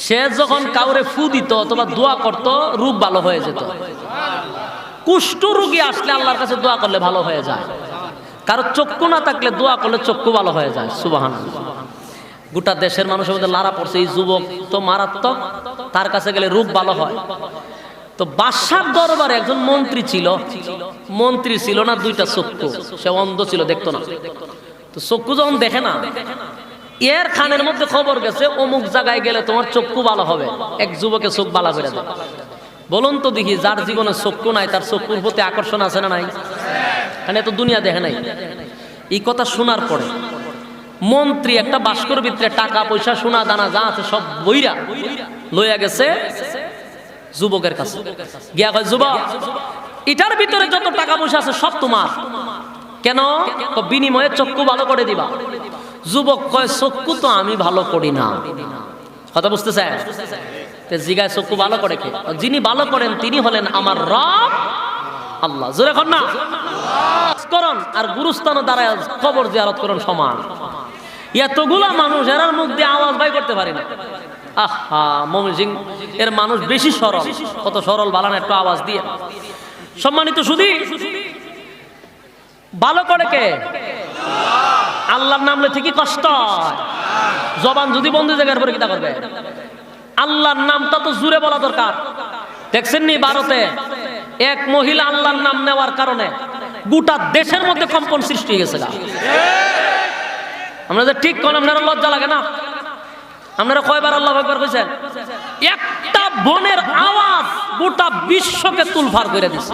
সে যখন কাউরে ফু দিত অথবা দোয়া করত, রোগ ভালো হয়ে যেত। কুষ্ঠ রোগী আসলে আল্লাহর কাছে দোয়া করলে ভালো হয়ে যায়। কারো চক্ষু না থাকলে দোয়া করলে চক্ষু ভালো হয়ে যায়। সুবহানাল্লাহ। গোটা দেশের মানুষের মধ্যে লারা পড়ছে, এই যুবক তো মারাত্মক, তার কাছে গেলে রোগ ভালো হয়। তো বাদশার দরবারে একজন মন্ত্রী ছিল। মন্ত্রী ছিল না দুইটা চক্ষু, সে অন্ধ ছিল, দেখতো না। তো চক্ষু যখন দেখে না, এর খানের মধ্যে খবর গেছে অমুক জায়গায় গেলে তোমার চক্ষু ভালো হবে। এক যুবকে চোখ ভালো করে দেয়। বলুন তো দেখি, যার জীবনে চক্ষু নাই তার চক্ষুর প্রতি আকর্ষণ আছে না নাই? মানে তো দুনিয়া দেখে নাই। এই কথা শোনার পরে মন্ত্রী একটা বাস্কর ভিতরে টাকা পয়সা সোনা দানা যা আছে সব বইরা লইয়া গেছে যুবকের কাছে। গিয়া কয়, যুবক, এটার ভিতরে যত টাকা পয়সা আছে সব তোমার। কেন? বিনিময়ে চক্ষু ভালো করে দিবা। যুবক কয়, চক্ষু তো আমি ভালো করি না। কথা বুঝতেছেন? জিগায় চক্ষু ভালো করে কে? যিনি ভালো করেন তিনি হলেন আমার রব আল্লাহ। জোরে কর না। করুন আর গুরুস্থান দাঁড়ায় কবর জিয়ারত করুন সমান। এতগুলা মানুষ এরার মুখ দিয়ে আওয়াজ বাই করতে পারি না। আহা, ময়মনসিংহ এর মানুষ বেশি সরল। কত সরল বালান একটু আওয়াজ দিয়ে। সম্মানিত সুধী, ভালো করে কে? আল্লাহর নাম লইতে কি কষ্ট? জবান যদি বন্ধ জায়গার পরে কিতা করবে? আল্লাহর নামটা তো জুড়ে বলা দরকার। দেখছেন নি ভারতে এক মহিলা আল্লাহর নাম নেওয়ার কারণে গোটা দেশের মধ্যে কম্পন সৃষ্টি হয়ে গেছে। আমরা যে ঠিক কোন আপনারা লজ্জা লাগে না? আপনারা কয়বার আল্লাহু আকবার কইছেন? একটা বোনের আওয়াজ গোটা বিশ্বকে তুলফার করে দিছে।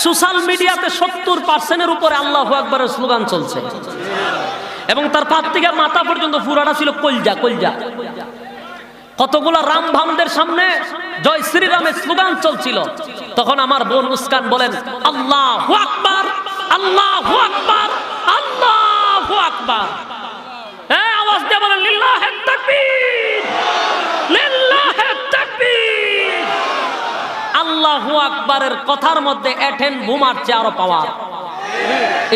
সোশ্যাল মিডিয়াতে 70% উপরে আল্লাহু আকবারের স্লোগান চলছে এবং তার পা থেকে মাথা পর্যন্ত পুরাটা ছিল কলজা কলজা। কতগুলা রাম ভামদের সামনে জয় শ্রীরামের স্লোগান চলছিল, তখন আমার বোন মুস্কান বলেন আল্লাহু আকবার, আল্লাহু আকবার, আল্লাহু আকবার। এই আওয়াজ দিয়ে বলেন লিল্লাহি তাকবীর, লিল্লাহি তাকবীর। আল্লাহু আকবারের কথার মধ্যে এটেন বোমার চেয়ে আরো পাওয়ার।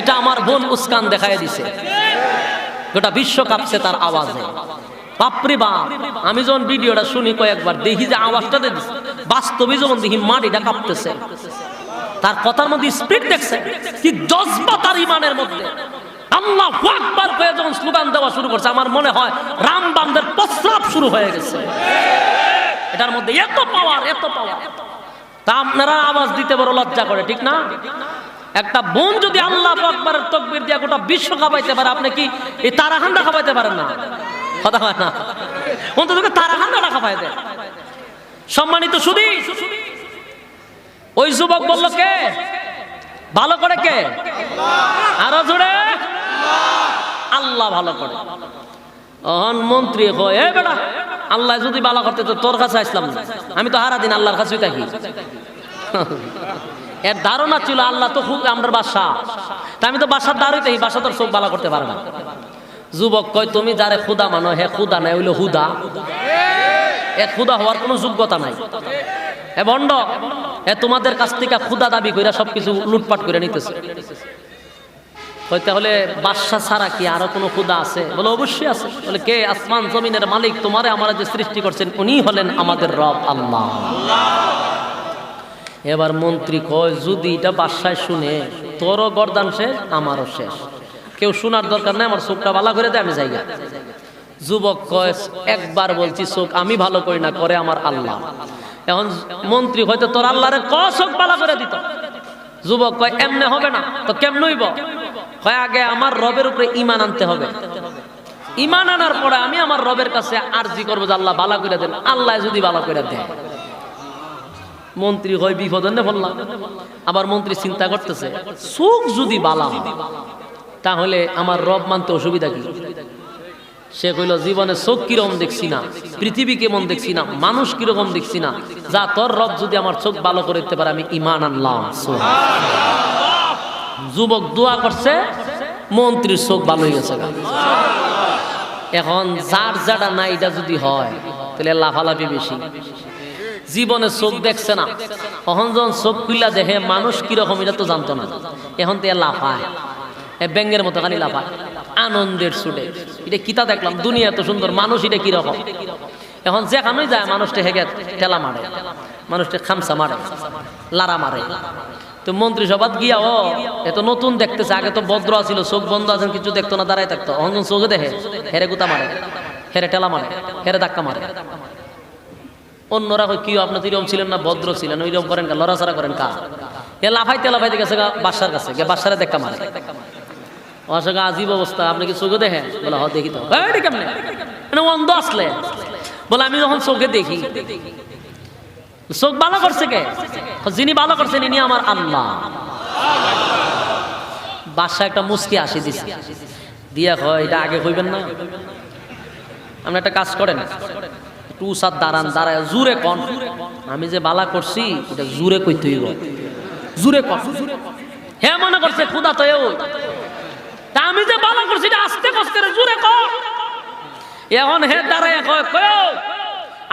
এটা আমার বোন মুস্কান দেখায় দিছে। গোটা বিশ্ব কাঁপছে তার আওয়াজে। বাপরে বাপ, আমি যখন ভিডিওটা শুনি কয়েকবার দেখি যে আওয়াজটা দিচ্ছে, বাস্তবে যখন দেখি মাটিটা কাঁপতেছে। তার কথার মধ্যে স্পিড দেখছে কি জজবা তার ইমানের মধ্যে। আল্লাহু আকবার কয়ে যখন স্লোগান দেওয়া শুরু করছে, আমার মনে হয় রাম বামদের প্রস্রাব শুরু হয়ে গেছে। এটার মধ্যে এত পাওয়ার, এত পাওয়ার। তা আপনারা আওয়াজ দিতে বড় লজ্জা করে, ঠিক না? একটা বোন যদি আল্লাহু আকবারের তাকবীর দিয়ে গোটা বিশ্ব খাবাইতে পারে, আপনি কি এই তারাখান্দা খাবাইতে পারেন না? কথা হয় না? অন্তত তারাখান্দাটা খাবাই দেয়। সম্মানিত সুধী, ওই যুবক বলল কে ভালো করে? কে? আরো জোরে আল্লাহ ভালো করে। মন্ত্রী কয় এ বেটা, আল্লাহ যদি ভালো করতে তো তোর কাছে আসলাম না, আমি তো সারা দিন আল্লাহর কাছেই থাকি। এর ধারণা ছিল আল্লাহ তো খুব আমার বাদশা, তা আমি তো বাসার দ্বারই থাকি, বাসা তোর চোখ ভালো করতে পারে না। যুবক কয় তুমি যারে খুদা মানো, হে খুদা নাই, হইলো হুদা। এ খুদা হওয়ার কোনো যোগ্যতা নাই। এ বন্ড, এ তোমাদের কাছ থেকে খুদা দাবি কইরা সবকিছু লুটপাট করে নিতেছে। তাহলে বাদশা ছাড়া কি আরো কোনো খুদা আছে? বলে অবশ্যই আছে। বলে কে? আসমান জমিনের মালিক, তোমারে আমরা যে সৃষ্টি করছেন উনি হলেন আমাদের রব আল্লাহ। এবার মন্ত্রী কয় যদি এটা বাদশায় শুনে, তোরও গর্দান শেষ, আমারও শেষ। কেউ শোনার দরকার নাই, আমার চোখটা ভালো করে দেয়, আমি জায়গা। যুবক কয় একবার বলছি চোখ আমি ভালো করি না, করে আমার আল্লাহ। এখন মন্ত্রী হয়তো তোর আল্লাহরে চোখ ভালো করে দিত। যুবক কয় এমনে হবে না। তো কেমন হইব? কয় আগে আমার রবের উপরে ঈমান আনতে হবে। ঈমান আনার পরে আমি আমার রবের কাছে আরজি করবো যে আল্লাহ ভালো করে দেন। আল্লাহ যদি ভালো করে দেয়, মন্ত্রী হয় বিপদ বললাম। আবার মন্ত্রী চিন্তা করতেছে চোখ যদি বালা তাহলে আমার রব মানতে অসুবিধা কি? সে কইল জীবনে চোখ কিরকম দেখছি না, পৃথিবী কেমন দেখছি না, মানুষ কিরকম দেখছি না, যা তোর রব যদি আমার চোখ ভালো করে দিতে পারে আমি ঈমান আনলাম। যুবক দোয়া করছে, মন্ত্রীর চোখ ভালো হয়ে গেছে। এখন যার যাটা না এটা যদি হয় তাহলে লাফালাফি বেশি। জীবনে চোখ দেখছে না, তখন যখন চোখ খুললা দেখে মানুষ কিরকম এটা তো জানতো না, এখন তো লাফায়, ব্যাঙের মতো খালি লাফায় আনন্দের ছুটে। এটা কিতা দেখলাম, দুনিয়া এত সুন্দর, মানুষ এটা কিরকম। এখন যেখানেই যায় মানুষটা হেগে ঠেলা মারে, মানুষটা খামসা মারে, লারা মারে। তো মন্ত্রী সভাত গিয়া ও এত নতুন দেখতেছে, আগে তো ভদ্র ছিল, চোখ বন্ধ আছেন, কিছু দেখতো না, দাঁড়ায় থাকতো। এখন চোখে দেখে হেরে গুতা মারে, হেরে ঠেলা মারে, হেরে ধাক্কা মারে। অন্যরা কি আপনি তো এরকম ছিলেন না, ভদ্র ছিলেন, ওইরকম করেন কা, লড়াচড়া করেন কা। এ লাফাইতে লাফাইতে গেছে বাসার কাছে, বাসারে দেখা মারে। অসঙ্গে আজীব অবস্থা, আপনি কি চোখে দেখেন? বলে হ দেখি তো। কেমনে অন্ধ আসলে? বলে আমি যখন চোখে দেখি। চোখ ভালো করছে কে? যিনি ভালো করছেন ইনি আমার আল্লাহ। বাদশা একটা মুস্কি আসি দিছে, দিয়া কয় এটা আগে কইবেন না? আপনি একটা কাজ করেন, একটু উসাদ দাঁড়ান, দাঁড়ায় জুরে কন আমি যে বালা করছি এটা জুরে কইতে হইব, জুরে কন। হে মনে করছে খুদা তো তা আমি যে বালা করছি এটা আস্তে কষ্ট করে জুরে কন। এখন হে দাঁড়ায় কয় কয়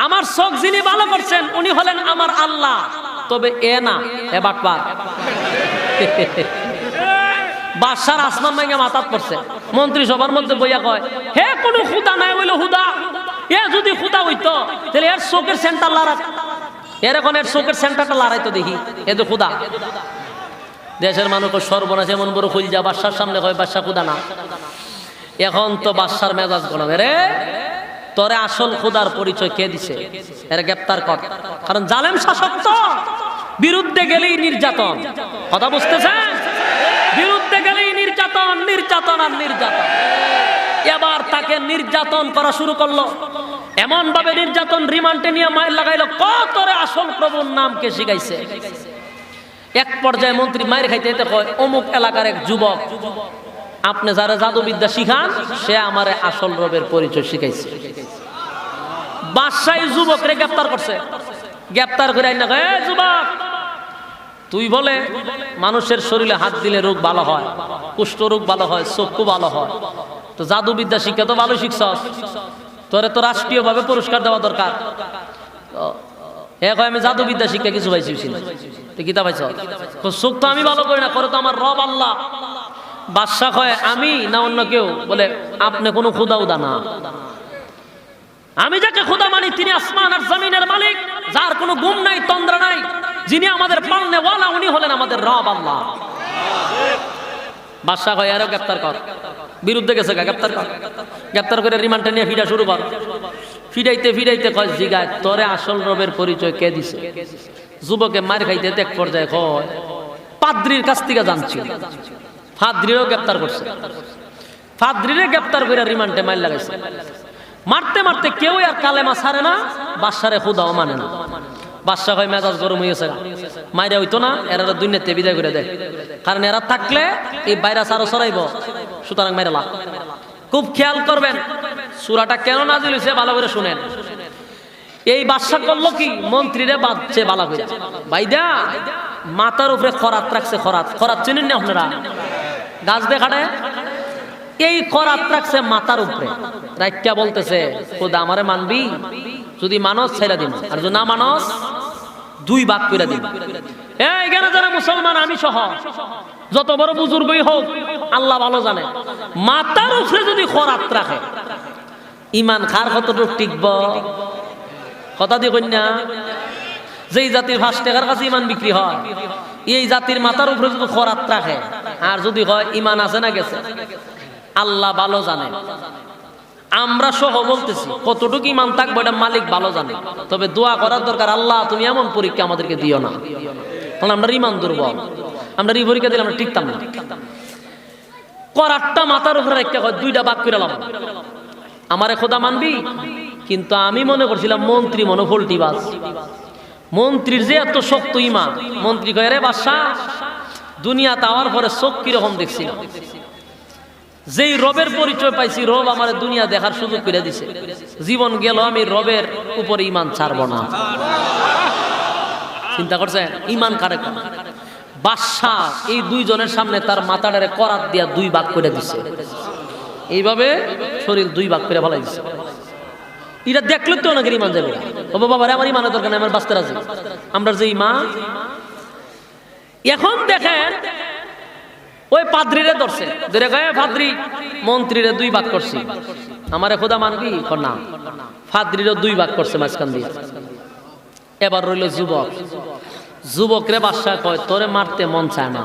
আমার চোখ যিনি ভালো করছেন উনি হলেন আমার আল্লাহ, তবে এ না এ বাটপার। বাদশার আসমান ভাঙে মাথাত পড়ছে। মন্ত্রী সবার মধ্যে বইয়া কয় হে কোন খুদা নাই হইল হুদা। এ যদি খুদা হইতো তাহলে এর চোখের সেন্টার লড়া, এর এখন এর চোখের সেন্টারটা লড়াইতো দেখি, এ তো খুদা। দেশের মানুষ সর্বনাশ এমন বড় খুল যা বাদশার সামনে কয় বাদশা খুদা না। এখন তো বাদশার মেজাজ গরম, রে তোরে আসল খুদার পরিচয় কে দিছে? এর গ্রেপ্তার কর, কারণ জালেম শাসক তো বিরুদ্ধে গেলেই নির্যাতন। কথা বুঝতেছেন? বিরুদ্ধে গেলেই নির্যাতন, নির্যাতন আর নির্যাতন। এবার তাকে নির্যাতন করা শুরু করলো, এমন ভাবে নির্যাতন, রিমান্ডে নিয়ে মাইর লাগাইলো, কতরে আসল প্রভুর নামকে শিখাইছে। এক পর্যায়ে মন্ত্রী মাইর খাইতে যেতে কয়, অমুক এলাকার এক যুবক, আপনি যারা জাদুবিদ্যা শিখান সে আমারে আসল রবের পরিচয় শিখাইছে। বাদশাহ যুবকরে গ্রেফতার করছে, গ্রেফতার করে আইনা কয়, এ যুবক, তুই বলে মানুষের শরীরে হাত দিলে রোগ ভালো হয়, কুষ্ঠ রোগ ভালো হয়, চক্ষু ভালো হয়, তো জাদুবিদ্যা শিক্ষা তো ভালো শিখছস, তোরে তো রাষ্ট্রীয় ভাবে পুরস্কার দেওয়া দরকার। আমি জাদুবিদ্যা শিক্ষা কিছু পাইছি, তুই কিতা পাইছ? চোখ তো আমি ভালো করি না, করে তো আমার রব আল্লাহ। বাদশা কয়, আমি না অন্য কেউ? বলে, আপনি কোনো খুদা উদা না, আমি যাকে খুদা মানি তিনি আসমান আর জমিনের মালিক, যার কোনো গুম নাই, তন্দ্রা নাই, যিনি আমাদের পালনে ওয়ালা, উনি হলেন আমাদের রব আল্লাহ। বাদশা কয়, আরো গ্রেফতার কর, বিরুদ্ধে গেছে, গ্রেফতার কর। গ্রেফতার করে রিমান্ডে নিয়ে ফিরা শুরু কর। ফিরাইতে ফিরাইতে কয়, জিগায়, তোরে আসল রবের পরিচয় কে দিছে? যুবকে মার খাইতে এক পর্যায়ে কয়, পাদ্রির কাছ থেকে জানছি। পাদ্রিরও গ্রেফতার করছে, পাদ্রিরে গ্রেফতার করে রিমান্ডে মাইর লাগাইছে। মারতে মারতে কেউ আর কালেমা ছাড়ে না, বাদশারে খুদাও মানে না। বাদশা হয় মেজাজ গরম হয়েছে, মাইরা হইতো না, এরা দুনিয়াতে বিদায় করে দেয়, কারণ এরা থাকলে এই ভাইরাস আরো ছড়াইব, সুতরাং মাইরালা। খুব খেয়াল করবেন সূরাটা কেন নাজিল হয়েছে, ভালো করে শুনেন। এই বাদশা করলো কি, মন্ত্রীরে বাঁধছে বালা করে, ভাইদা মাথার উপরে খরাত রাখছে। খরাত, খরাত চিনেন না আপনারা? গাছ দেখাড়ে এই খরাত রাখছে মাথার উপরে, রাইকা বলতেছে, খোদা আমারে মানবি? যদি মানস ছেড়ে দিন, আর যদি না মানস দুই ভাগ করে দিন। এখানে যারা মুসলমান, আমি সহ যত বড় বুজুর্গই হোক, আল্লাহ ভালো জানে, মাথার উপরে যদি খরাত রাখে, ইমান খার কতটুকু টিকব? কথা দিয়ে কন্যা, যেই জাতির 5 টাকার কাছে ইমান বিক্রি হয়, এই জাতির মাথার উপরে যদি খরাত রাখে, আর যদি হয় ইমান আছে না গেছে, আল্লাহ ভালো জানে। আমরা সহ বলতেছি, কতটুকু ইমান থাকবো এটা মালিক ভালো জানে। তবে দোয়া করার দরকার, আল্লাহ তুমি এমন পরীক্ষা আমাদেরকে দিও না, কারণ আমরা ইমান দুর্বল, আমরা এই পরীক্ষা দিলে আমরা টিকতাম না। করাতটা মাথার উপরে রেখে দুইটা ভাগ করে লাম, আমারে খোদা মানবি? কিন্তু আমি মনে করছিলাম মন্ত্রী মনে ফল্টিবাজ, মন্ত্রীর যে এত শক্ত ইমান। মন্ত্রী কয়, রে বাদশাহ, দুনিয়া তাওয়ার পরে চোখ কিরকম দেখছি না, যেই রবের পরিচয় পাইছি, রব আমার দুনিয়া দেখার সুযোগ করে দিছে, জীবন গেল আমি রবের উপরে ইমান ছাড়বো না। চিন্তা করছেন ইমান কারে? বাদশাহ এই দুইজনের সামনে তার মাথাটারে করাত দিয়া দুই ভাগ করে দিছে, এইভাবে শরীর দুই ভাগ করে ফেলাই দিছে। এটা দেখলে তো অনেকের ইমান যাবে, ও বাবা রে আমার ইমানের দরকার নেই, আমার বাঁচতে রাজি। আমরা যে ইমান, এখন দেখেন ওই পাদ্রিরে ধরছে, ধরে কয়, পাদ্রি মন্ত্রীরে দুই ভাগ করছি, আমারে খোদা মানবি? না। পাদ্রিরও দুই ভাগ করছে মাঝখান দিয়ে। এবার রইল যুবক, যুবকরে বাদশা কয়, তোরে মারতে মন চায় না।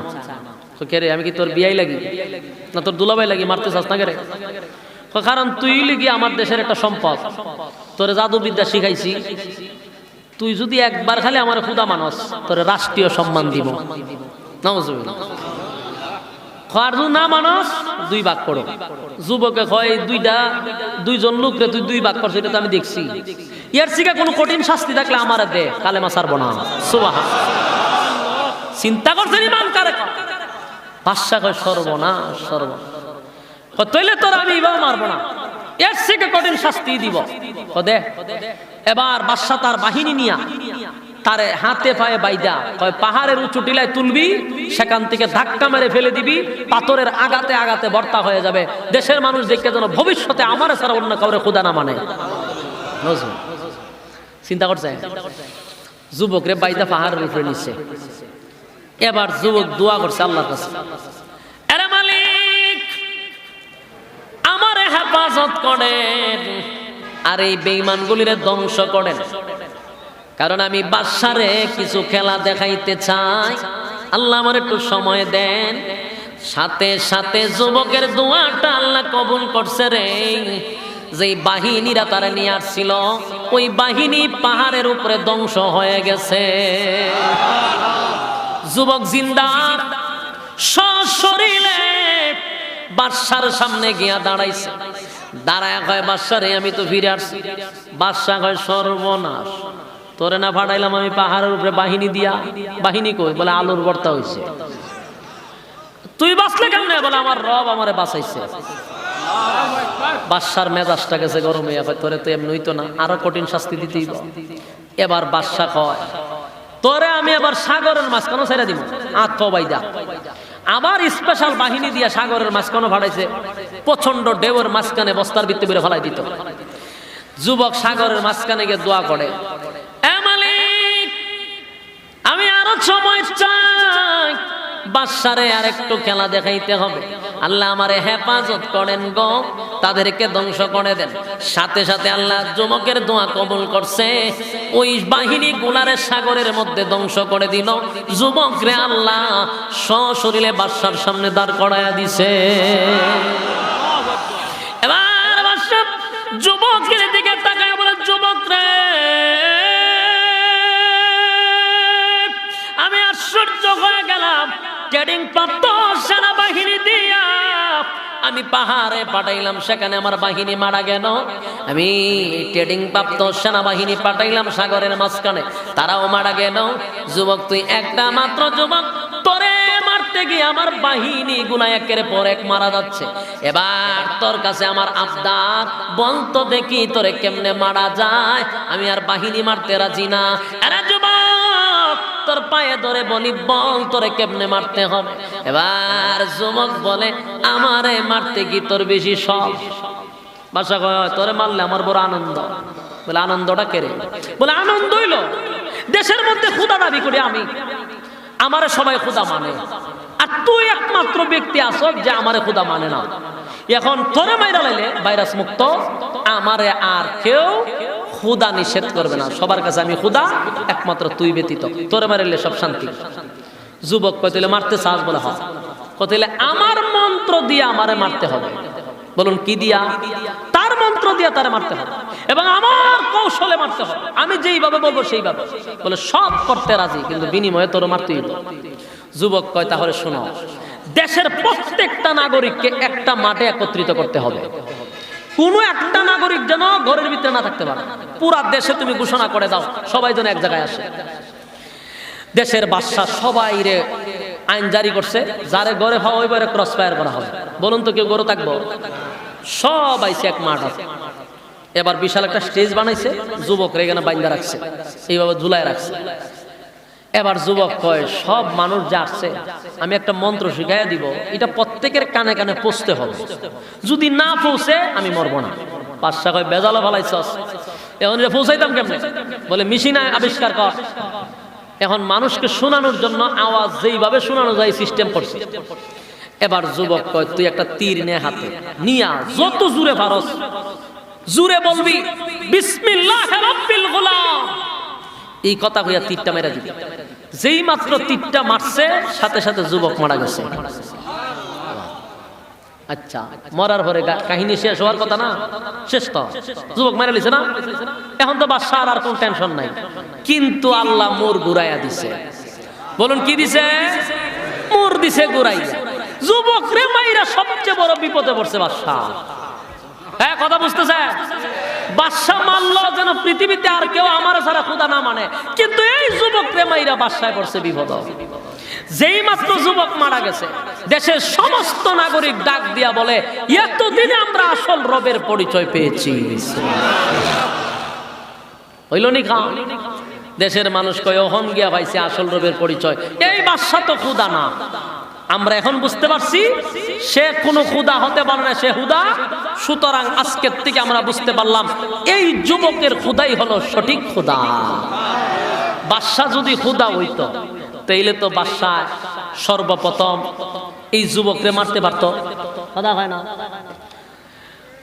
কে রে, আমি কি তোর বিয়াই লাগি না তোর দুলাভাই লাগি, মারতে চাস না কে রে? কারণ তুই লিগি আমার দেশের একটা সম্পদ, তোরে জাদুবিদ্যা শিখাইছি, তুই যদি একবার খালি আমার খোদা মানস, তোরে রাষ্ট্রীয় সম্মান দিব। না মানস দুই ভাগ করো। যুবকে কয়, দুইজন লোকরে তুই দুই ভাগ করছিস, এটা তো আমি দেখছি, এর থেকে কোনো কঠিন শাস্তি থাকলে আমার দে, কালেমা ছাড়বো না। চিন্তা করছেন ইমান কারে? বাদশা কয়, সর্বনাশ, সর্বনাশ, তইলে তোর আমি এবার মারবো না, এর থেকে কঠিন শাস্তি দিব। দে। এবার বাদশা তার বাহিনী নিয়া তারে হাতে পায়ে বাইদা কয়, পাহাড়ের উঁচু টিলায় তুলবি, সেখান থেকে ধাক্কা মেরে ফেলে দিবি, পাথরের আঘাতে আঘাতে ভর্তা হয়ে যাবে, দেশের মানুষ দেখে যেন ভবিষ্যতে আমার ছাড়া অন্য কাউরে খোদা না মানে। চিন্তা করছে, যুবকরে বাইদা পাহাড়ের উপরে নিচ্ছে। এবার যুবক দোয়া করছে আল্লাহর কাছে, আরে মালিক আমারে হেফাজত করেন, আর এই বেঈমানগুলিরে ধ্বংস করেন, কারণ আমি বাদশারে কিছু খেলা দেখাইতে চাই, আল্লাহ আমার একটু সময় দেন। সাথে সাথে যুবকের দোয়াটা আল্লাহ কবুল করছে রে। যেই বাহিনীরা তারা নিয়ে আসছিল, ওই বাহিনী পাহাড়ের উপরে ধ্বংস হয়ে গেছে। যুবক জিন্দা সশরীরে বাদশার সামনে গিয়া দাঁড়াইছে। দাঁড়ায় কয়, বাদশা রে, আমি তো ফিরে আসছি। বাদশা কয়, সর্বনাশ, তোরে না ফাটাইলাম আমি পাহাড়ের উপরে বাহিনী দিয়া? বাহিনী কই? বলে আলুর ভর্তা হইছে। তুই বাঁচলে কেমনে? বলে আমার রব আমারে বাঁচাইছে। বাদশার মেজাজটা গেছে গরম হইয়া, কয় তোরে তো এমনি হইতো না, আরো কঠিন শাস্তি দিতেই। এবার বাদশা কয়, তোরে আমি আবার সাগরের মাঝখানে ছেড়ে দিব, আত্মবাইদা। আবার স্পেশাল বাহিনী দিয়া সাগরের মাঝখানে ফাটাইছে, প্রচন্ড ঢেউয়ের মাঝখানে বস্তার ভিতরে বের ফেলাই দিত। যুবক সাগরের মাঝখানে গিয়ে দোয়া করে, এ মালিক, আমি আরো সময় চাই, বাদশারে আর একটু খেলা দেখাইতে হবে। আল্লাহ আমারে হেফাজত করেন গো, তাদেরকে ধ্বংস করে দেন। সাথে সাথে আল্লাহ যুবকের দোয়া কবুল করছে, ওই বাহিনী গুলারে সাগরের মধ্যে ধ্বংস করে দিল। যুবকরে আল্লাহ সশরীরে বাদশার সামনে দাঁড় করাইয়া দিছে। এবার বাদশা যুবকের দিকে তাকায় বলে, যুবক রে, আমি আশ্চর্য হয়ে গেলাম, ট্রেনিং প্রাপ্ত সেনাবাহিনী দিয়া আমি পাহাড়ে পাঠাইলাম, সেখানে আমার বাহিনী মারা গেল। আমি ট্রেনিং প্রাপ্ত সেনাবাহিনী পাঠাইলাম সাগরের মাঝখানে, তারাও মারা গেল। যুবক, তুই একটা মাত্র যুবক, তোরে মারতে গিয়ে আমার বাহিনী গুলা একের পর এক মারা যাচ্ছে। এবার তোর কাছে আমার আবদার, বলতো দেখি তোরে কেমনে মারা যায়, আমি আর বাহিনী মারতে রাজি না। আরে যুবক, তোর পায়ে ধরে বলি, বল তোরে কেমনে মারতে হবে। এবার যুবক বলে, আমারে মারতে কি তোর বেশি সব? বাদশা কয়, তোরে মারলে আমার বড় আনন্দ। বলে আনন্দটা কেড়ে? বলে আনন্দ হইল দেশের মধ্যে ক্ষুধা দাবি করি আমি, আমারে সবাই ক্ষুধা মানে, আর তুই একমাত্র ব্যক্তি আছো যে আমারে ক্ষুধা মানে না। এখন তোরে মাইরা লাইলে ভাইরাস মুক্ত, আমারে আর কেউ ক্ষুধা নিষেধ করবে না, সবার কাছে আমি ক্ষুধা, একমাত্র তুই ব্যতীত। তোরে মারিলে সব শান্তি। যুবক কয়, তাহলে মারতে চাস? বলে হ্যাঁ। কয়, তাহলে আমার মন্ত্র দিয়ে আমারে মারতে হবে। বলুন কি দিয়া? তার মন্ত্র দিয়া তারে মারতে হবে এবং আমার কৌশলে মারতে হবে, আমি যেইভাবে বলবো সেইভাবে। বলে সব করতে রাজি, কিন্তু বিনিময়ে তোর মারতেই হবে। যুবক কয়, তাহলে শোনো, দেশের প্রত্যেকটা নাগরিককে একটা মাঠে একত্রিত করতে হবে। কোনো একটা নাগরিক যেন ঘরের ভিতরে না থাকতে পারে। পুরা দেশে তুমি ঘোষণা করে দাও, সবাই যেন এক জায়গায় আসে। দেশের বাদশা সবাই রে আইন জারি করছে, যারে ঘরে পাওয়া ওইবারে ক্রস ফায়ার করা হবে। বলুন তো কেউ ঘরে থাকবো? সব আইছে এক মাঠ আছে। এবার বিশাল একটা স্টেজ বানাইছে, যুবকরা এখানে বাইন্দা রাখছে, এইভাবে ঝুলাই রাখছে। এবার যুবক কয়, সব মানুষ যা আসছে আমি একটা মন্ত্র শিখাইয়া দিব, এটা প্রত্যেকের কানে কানে পৌঁছতে হবে, যদি না পৌঁছে আমি মরবো না। বাদশা কয়, বেজালো ভালাইছস, এখন এটা পৌঁছাইতাম কেমনে? বলে মেশিন আবিষ্কার কর। এখন মানুষকে শোনানোর জন্য আওয়াজ যেইভাবে শোনানো যায় সিস্টেম করছে। এবার যুবক কয়, তুই একটা তীর নে হাতে, নিয়া যত জোরে পারস জোরে বলবি, বিসমিল্লাহির রাব্বিল গুলাম, এই কথা কইয়া তীরটা মেরে দিবি। যেই মাত্র তীরটা মারছে, সাথে সাথে যুবক মারা গেছে। আচ্ছা, মরার পরে কাহিনী শেষ হওয়ার কথা না? শেষ তো, যুবক মেরে লিছে না? এখন তো বাদশার আর কোন টেনশন নাই। কিন্তু আল্লাহ মোর ঘুরাইয়া দিছে। বলুন কি দিছে? মোর দিছে ঘুরাইয়া। যুবক রে মাইরা সবচেয়ে বড় বিপদে পড়ছে বাদশা। হ্যাঁ, কথা বুঝতেছে? বাদশা মানলো যেন পৃথিবীতে আর কেউ আমার ছাড়া খোদা না মানে, কিন্তু এই যুবক রে মাইরা বাদশায় পড়ছে বিপদ। যেই মাত্র যুবক মারা গেছে, দেশের সমস্ত নাগরিক ডাক দিয়া বলে, এতদিনে আমরা আসল রবের পরিচয় পেয়েছি। হইল নি খা? দেশের মানুষ কয়, ওহন গিয়া পাইছে আসল রবের পরিচয়। এই বাদশা তো খুদা না, আমরা এখন বুঝতে পারছি সে কোনো খুদা হতে পারে না, সে হুদা। সুতরাং আজকের থেকে আমরা বুঝতে পারলাম এই যুবকের খুদাই হলো সঠিক খুদা। বাদশা যদি খুদা হইতো, তাইলে তো বাদশা সর্বপ্রথম এই যুবকরে মারতে পারতো। কথা হয় না?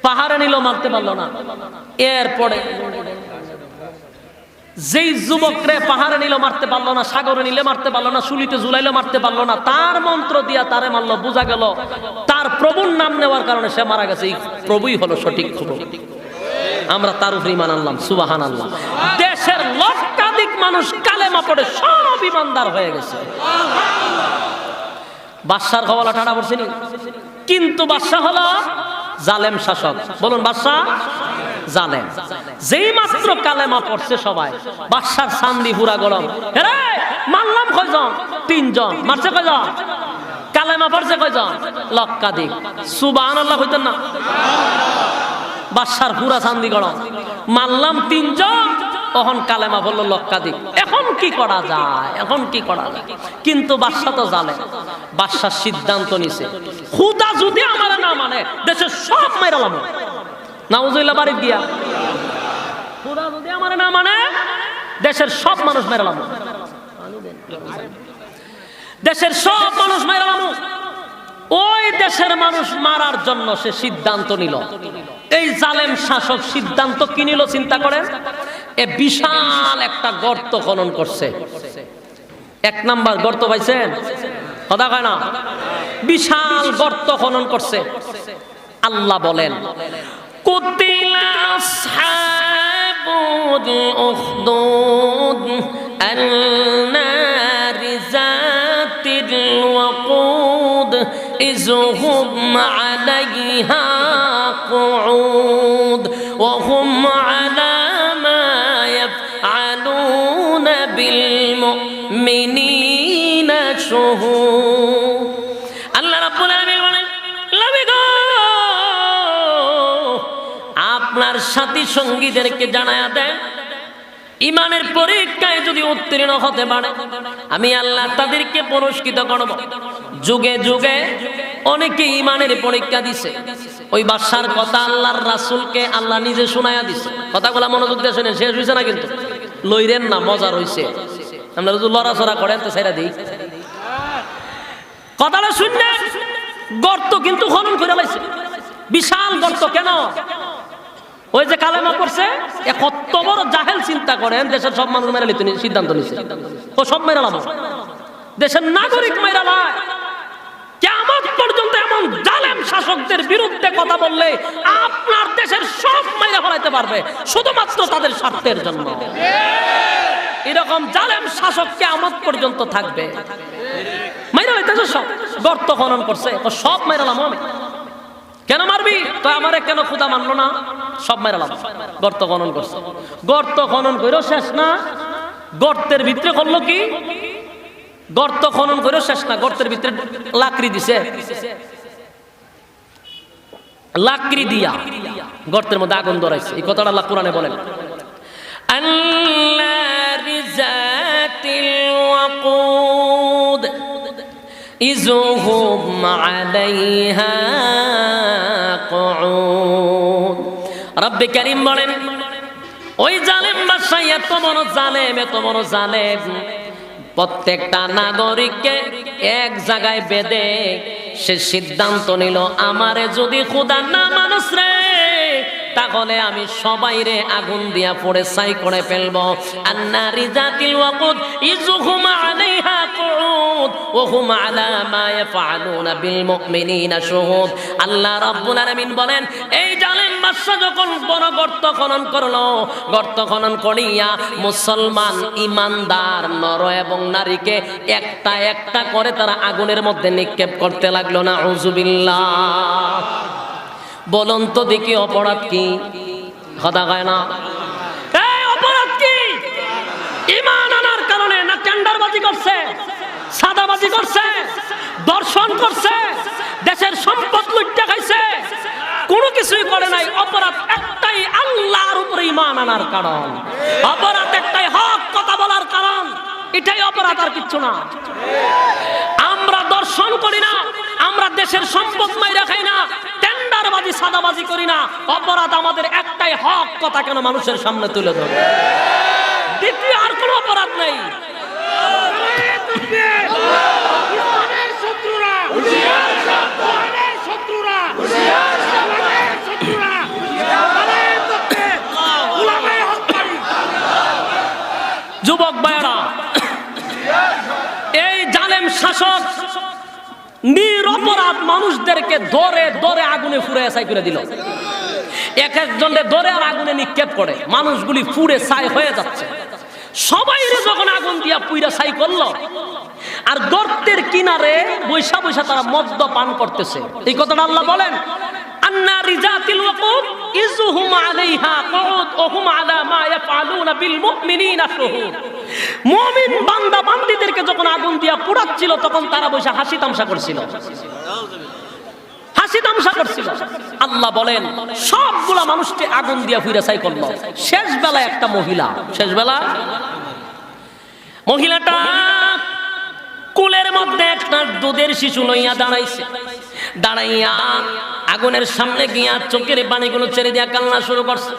পাহাড়ে নিল, মারতে পারলো না। এরপরে যেই যুবকরে পাহাড়ে নিল মারতে পারলো না, সাগরে নিলে মারতে পারলো না, শুলিতে ঝুলাইলে মারতে পারলো না, তার মন্ত্র দিয়া তারে মারলো। বোঝা গেল তার প্রভুর নাম নেওয়ার কারণে সে মারা গেছে। এই প্রভুই হলো সঠিক প্রভু। আমরা তার উপরে ঈমান আনলাম, সুবহানাল্লাহ। দেশের লক্ষাধিক মানুষ কালেমা পড়ে সব ঈমানদার হয়ে গেছে। বাদশার কবলা ঠাড়া পড়ছেনি, কিন্তু বাদশা হলো জালেম শাসক। বলুন বাদশা জালেম। যেই মাত্র কালেমা পড়ছে সবাই, বাদশার চান্দি পুরা গরম। মারলাম কয়জন? 3 জন। মারছে কয়জন? কালেমা পড়ছে কয়জন? লক্ষাধিক। সুবহানাল্লাহ কইতেন না? বাদশার পুরা চান্দি গরম। মারলাম 3 জন, তখন কালেমা বলল লক্ষাধিক। এখন কি করা যায়? এখন কি করা যায়? কিন্তু বাদশা তো জালেম। বাদশা সিদ্ধান্ত নিছে, খুদা যদি আমার না মানে দেশের সব মাইরালাম। নাউজুবিল্লাহ বাড়ি দিয়া, খুদা যদি আমার না মানে দেশের সব মানুষ মাইরালাম, দেশের সব মানুষ মাইরালাম। ওই দেশের মানুষ মারার জন্য সে সিদ্ধান্ত নিল। এই জালেম শাসক সিদ্ধান্ত কি নিল চিন্তা করেন। এ বিশাল একটা গর্ত খনন করছে। 1 নাম্বার গর্ত পাইছেন? কথা কয় না? বিশাল গর্ত খনন করছে। আল্লাহ বলেন, কুতিলা আসহাবুল উখদুদ আন-নারি যাতিল ওয়াকুদ ইযহুম আলাইহা কুউদ ওয়া হুম আলা মা ইয়াফআলুনা বিল মুমিনিনা শুহুদ। আল্লাহ রাব্বুল আলামিন বলেন, আপনার সাথী সঙ্গীদেরকে জানায়া দেন, ইমানের পরীক্ষায় যদি উত্তীর্ণ হতে পারে আমি আল্লাহ তাদেরকে পুরস্কৃত করব। যুগে যুগে অনেকে ইমানের পরীক্ষা দিছে। ওই বাদশার কথা আল্লাহর রাসূলকে আল্লাহ নিজে শোনায়া দিছে। কথাগুলো মনোযোগ দিয়ে শুনেন, শেষ হইছে না কিন্তু, লইরেন না, মজা হইছে। আমরা যদি লড়াচড়া করেন তো ছেড়ে দিই। কথাটা শুনলেন, গর্ত কিন্তু খনন করে লাইছে, বিশাল গর্ত। কেন? ওই যে কালেমা পড়ছে, কত বড় জাহেল চিন্তা করেন, দেশের সব মানুষ মেরে নিতে সিদ্ধান্ত নিছে। ও সব মেরালাম, দেশের নাগরিক মেরালায়। কিয়ামত পর্যন্ত এমন জালেম শাসকদের বিরুদ্ধে কথা বললে আপনার দেশের সব মাইরা ফেলাইতে পারবে, শুধুমাত্র তাদের স্বার্থের জন্য। এরকম জালেম শাসক কিয়ামত পর্যন্ত থাকবে। মাইরা লাইতেছে সব। গর্ত খনন করছে, ও সব মেরালাম আমি। কেন মারবি? তো আমারে কেন খুদা মানলো না? সব মেরালাম। গর্ত খনন করছে। গর্ত খনন করেও শেষ না, গর্তের ভিতরে করলো কি? গর্ত খনন করেও শেষ না, গর্তের ভিতরে লাকড়ি দিছে। লাকড়ি দিয়া গর্তের মধ্যে আগুন ধরাইছে। এই কথাটা আল্লাহ কোরআনে বলেন, আল্লাযী যাতিল ওয়াকুদ ইযহুম আলাইহা কুউদ। রব্বে কারীম বলেন, ওই জালেম বাদশা এত বড় জালেম, এত বড় জালেম, প্রত্যেকটা নাগরিককে এক জায়গায় বেঁধে সে সিদ্ধান্ত নিল, আমারে যদি খোদা না মানুষ রে, তাহলে আমি সবাই রে আগুন দিয়া পড়ে ছাই করে ফেলবো। আন-নারি যাতিল ওয়াকুদ ইযহুম আলাইহা কুউদ ওয়া হুম আলা মা ইয়াফআলুনা বিল মুমিনিনা শুহুদ। আল্লাহ রাব্বুল আলামিন বলেন, এই জালেম বাদশা যখন বড় গর্ত খনন করলো, গর্ত খনন করিয়া মুসলমান ইমানদার নর এবং নারীকে একটা একটা করে তারা আগুনের মধ্যে নিক্ষেপ করতে লাগলো। নাউযুবিল্লাহ। বলুন তো দেখি অপরাধ কি? কথা কয় না? এই অপরাধ কি? ঈমান আনার কারণে না টেন্ডারবাজি করছে, সাদাবাজি করছে, দর্শন করছে, দেশের সম্পদ লুটে খাইছে, কোনো কিছুই করে নাই। অপরাধ একটাই, আল্লাহর উপরে ঈমান আনার কারণ। অপরাধ একটাই, হক কথা বলার কারণ। এটাই অপরাধ, আর কিচ্ছু না। আমরা দর্শন করি না, আমরা দেশের সম্পদ মাইরা খাই না, টেন্ডারবাজি সাদাবাজি করি না। অপরাধ আমাদের একটাই, হক কথা কেন মানুষের সামনে তুলে ধরে। দ্বিতীয় আর কোনো অপরাধ নেই। যুবক ভাইরা, এই জালেম শাসক নিরপরাধ মানুষদেরকে ধরে ধরে আগুনে পুড়ে ছাই করে দিল। এক একজনকে ধরে আর আগুনে নিক্ষেপ করে, মানুষগুলি পুড়ে ছাই হয়ে যাচ্ছে। সবাই যখন আগুন দিয়া পুইরা ছাই করলো, আর গর্তের কিনারে বৈশা বৈশা তারা মদ্য পান করতেছে। এই কথাটা আল্লাহ বলেন, আন্নারি জাতিল ওয়াকুদ ইযহুম আলাইহা কুউদ ওয়া হুম আলা মা ইয়াফআলুনা বিল মুমিনিনা শুহুদ। মুমিন বান্দা বান্দীদেরকে যখন আগুন দিয়া পোড়াচ্ছিল তখন তারা বৈশা হাসি তামসা করছিল, হাসি তামসা করছিল। আল্লাহ বলেন সবগুলা মানুষকে আগুন দিয়া পুইরা ছাই করলো। শেষ বেলায় একটা মহিলা, শেষ বেলায় মহিলাটা কুলের মধ্যে একটা দুধের শিশু লইয়া দাঁড়াইছে। দাঁড়াইয়া আগুনের সামনে গিয়া চোখের পানিগুলো ছেড়ে দিয়া কান্না শুরু করছে।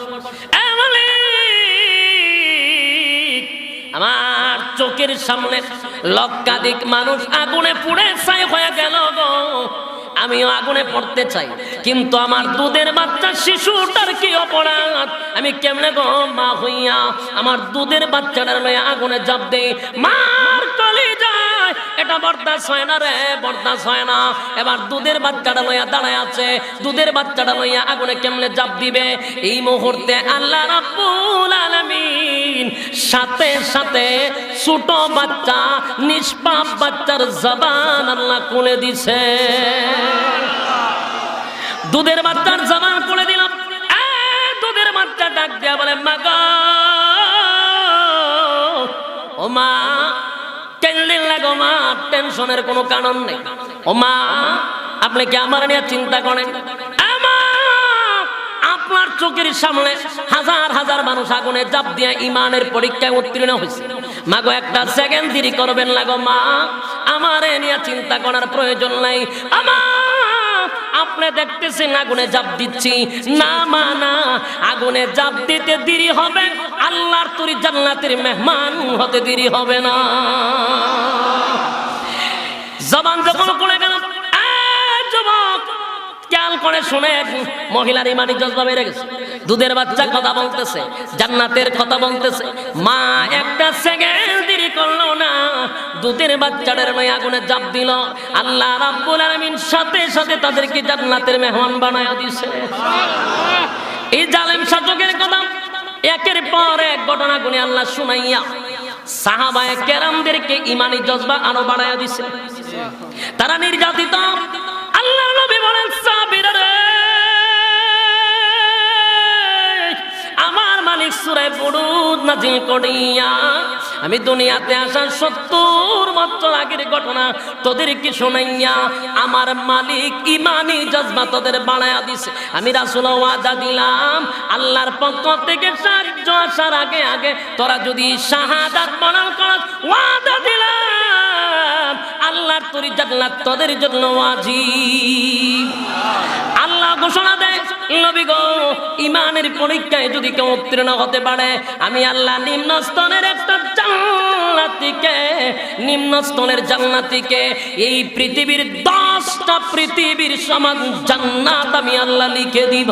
আমার চোখের সামনে লক্ষাধিক মানুষ আগুনে পুড়ে ছাই হয়ে গেল গো, আমিও আগুনে পড়তে চাই, কিন্তু আমার দুধের বাচ্চা শিশুটার কি অপরাধ? আমি কেমনে গো মা হইয়া আমার দুধের বাচ্চাটার লইয়া আগুনে জাপ দেই? মার কলিজা এটা বরদাস্ত হয় না রে, বরদাস্ত হয় না। এবার দুধের বাচ্চাটা লইয়া দাঁড়ায় আছে, দুধের বাচ্চাটা লইয়া আগুনে কেমনে জাপ দিবে? এই মুহূর্তে আল্লাহ রাব্বুল আলামিন সাথে সাথে ছোট বাচ্চা, নিষ্পাপ বাচ্চার জবান আল্লাহ খুলে দিছে। দুধের বাচ্চার জবান খুলে দিলাম। দুধের বাচ্চা ডাক দিয়া বলে, মা গো, ও মা, কেনলেন লাগো মা? টেনশনের কোনো কারণ নেই। ও মা, আপনি কি আমার নিয়ে চিন্তা করেন? আপনার চোখের সামনে হাজার হাজার মানুষ আগুনে জাপ দিয়ে ইমানের পরীক্ষায় উত্তীর্ণ হয়েছে। মাগো, একটা সেকেন্ড দেরি করবেন লাগো মা, আমার নিয়ে চিন্তা করার প্রয়োজন নাই। আপনি দেখতেছেন আগুনে জাপ দিচ্ছি, না মা না, আগুনে জাপ দিতে দেরি হবে, আল্লাহর তরি জান্নাতের মেহমান হতে দেরি হবে না। জবান যখন খুলে গেল, যুবক খেয়াল করে শুনে, মহিলার ইমানি জজবা বেড়ে গেছে। দুধের বাচ্চা কথা বলতেছে, জান্নাতের কথা বলতেছে। মা একটা সেকেন্ড দেরি করলো না, দুধের বাচ্চাদের নয় আগুনে জাপ দিল। আল্লাহ রাব্বুল আলামিন সাথে সাথে তাদেরকে জান্নাতের মেহমান বানায় দিয়েছে। এই জালেম শাসকের কথা একের পর এক ঘটনা গুনে আল্লাহ শুনাইয়া সাহাবায়ে কেরামদেরকে ইমানি জজবা আরো বাড়াইয়া দিয়েছে। তারা নির্যাতিত। আল্লাহ নবী বলেন, সাহাবীরা রে, আমার মালিক সূরা বুরুজ নাযিল করিয়া আমি দুনিয়াতে আসার 70 বছর আগের ঘটনা তোদেরকে শোনাইয়া আমার মালিক ইমানি জজবা তোদের বাড়ায়া দিছে। আমি রাসূল ওয়াদা দিলাম, আল্লাহর পক্ষ থেকে সাহায্য আসার আগে আগে তোরা যদি শাহাদাত বরণ করস, ওয়াদা দিলাম আল্লাহর তরি জান্নাত তোদের জন্য ওয়াজিব। আল্লাহ ঘোষণা দেয়, নবী গো, ইমানের পরীক্ষায় যদি কেউ উত্তীর্ণ হতে পারে, আমি আল্লাহ নিম্ন স্তরের একটা জান্নাতীকে, নিম্ন স্তরের জান্নাতীকে এই পৃথিবীর 10টা পৃথিবীর সমান জান্নাত আমি আল্লাহ লিখে দিব।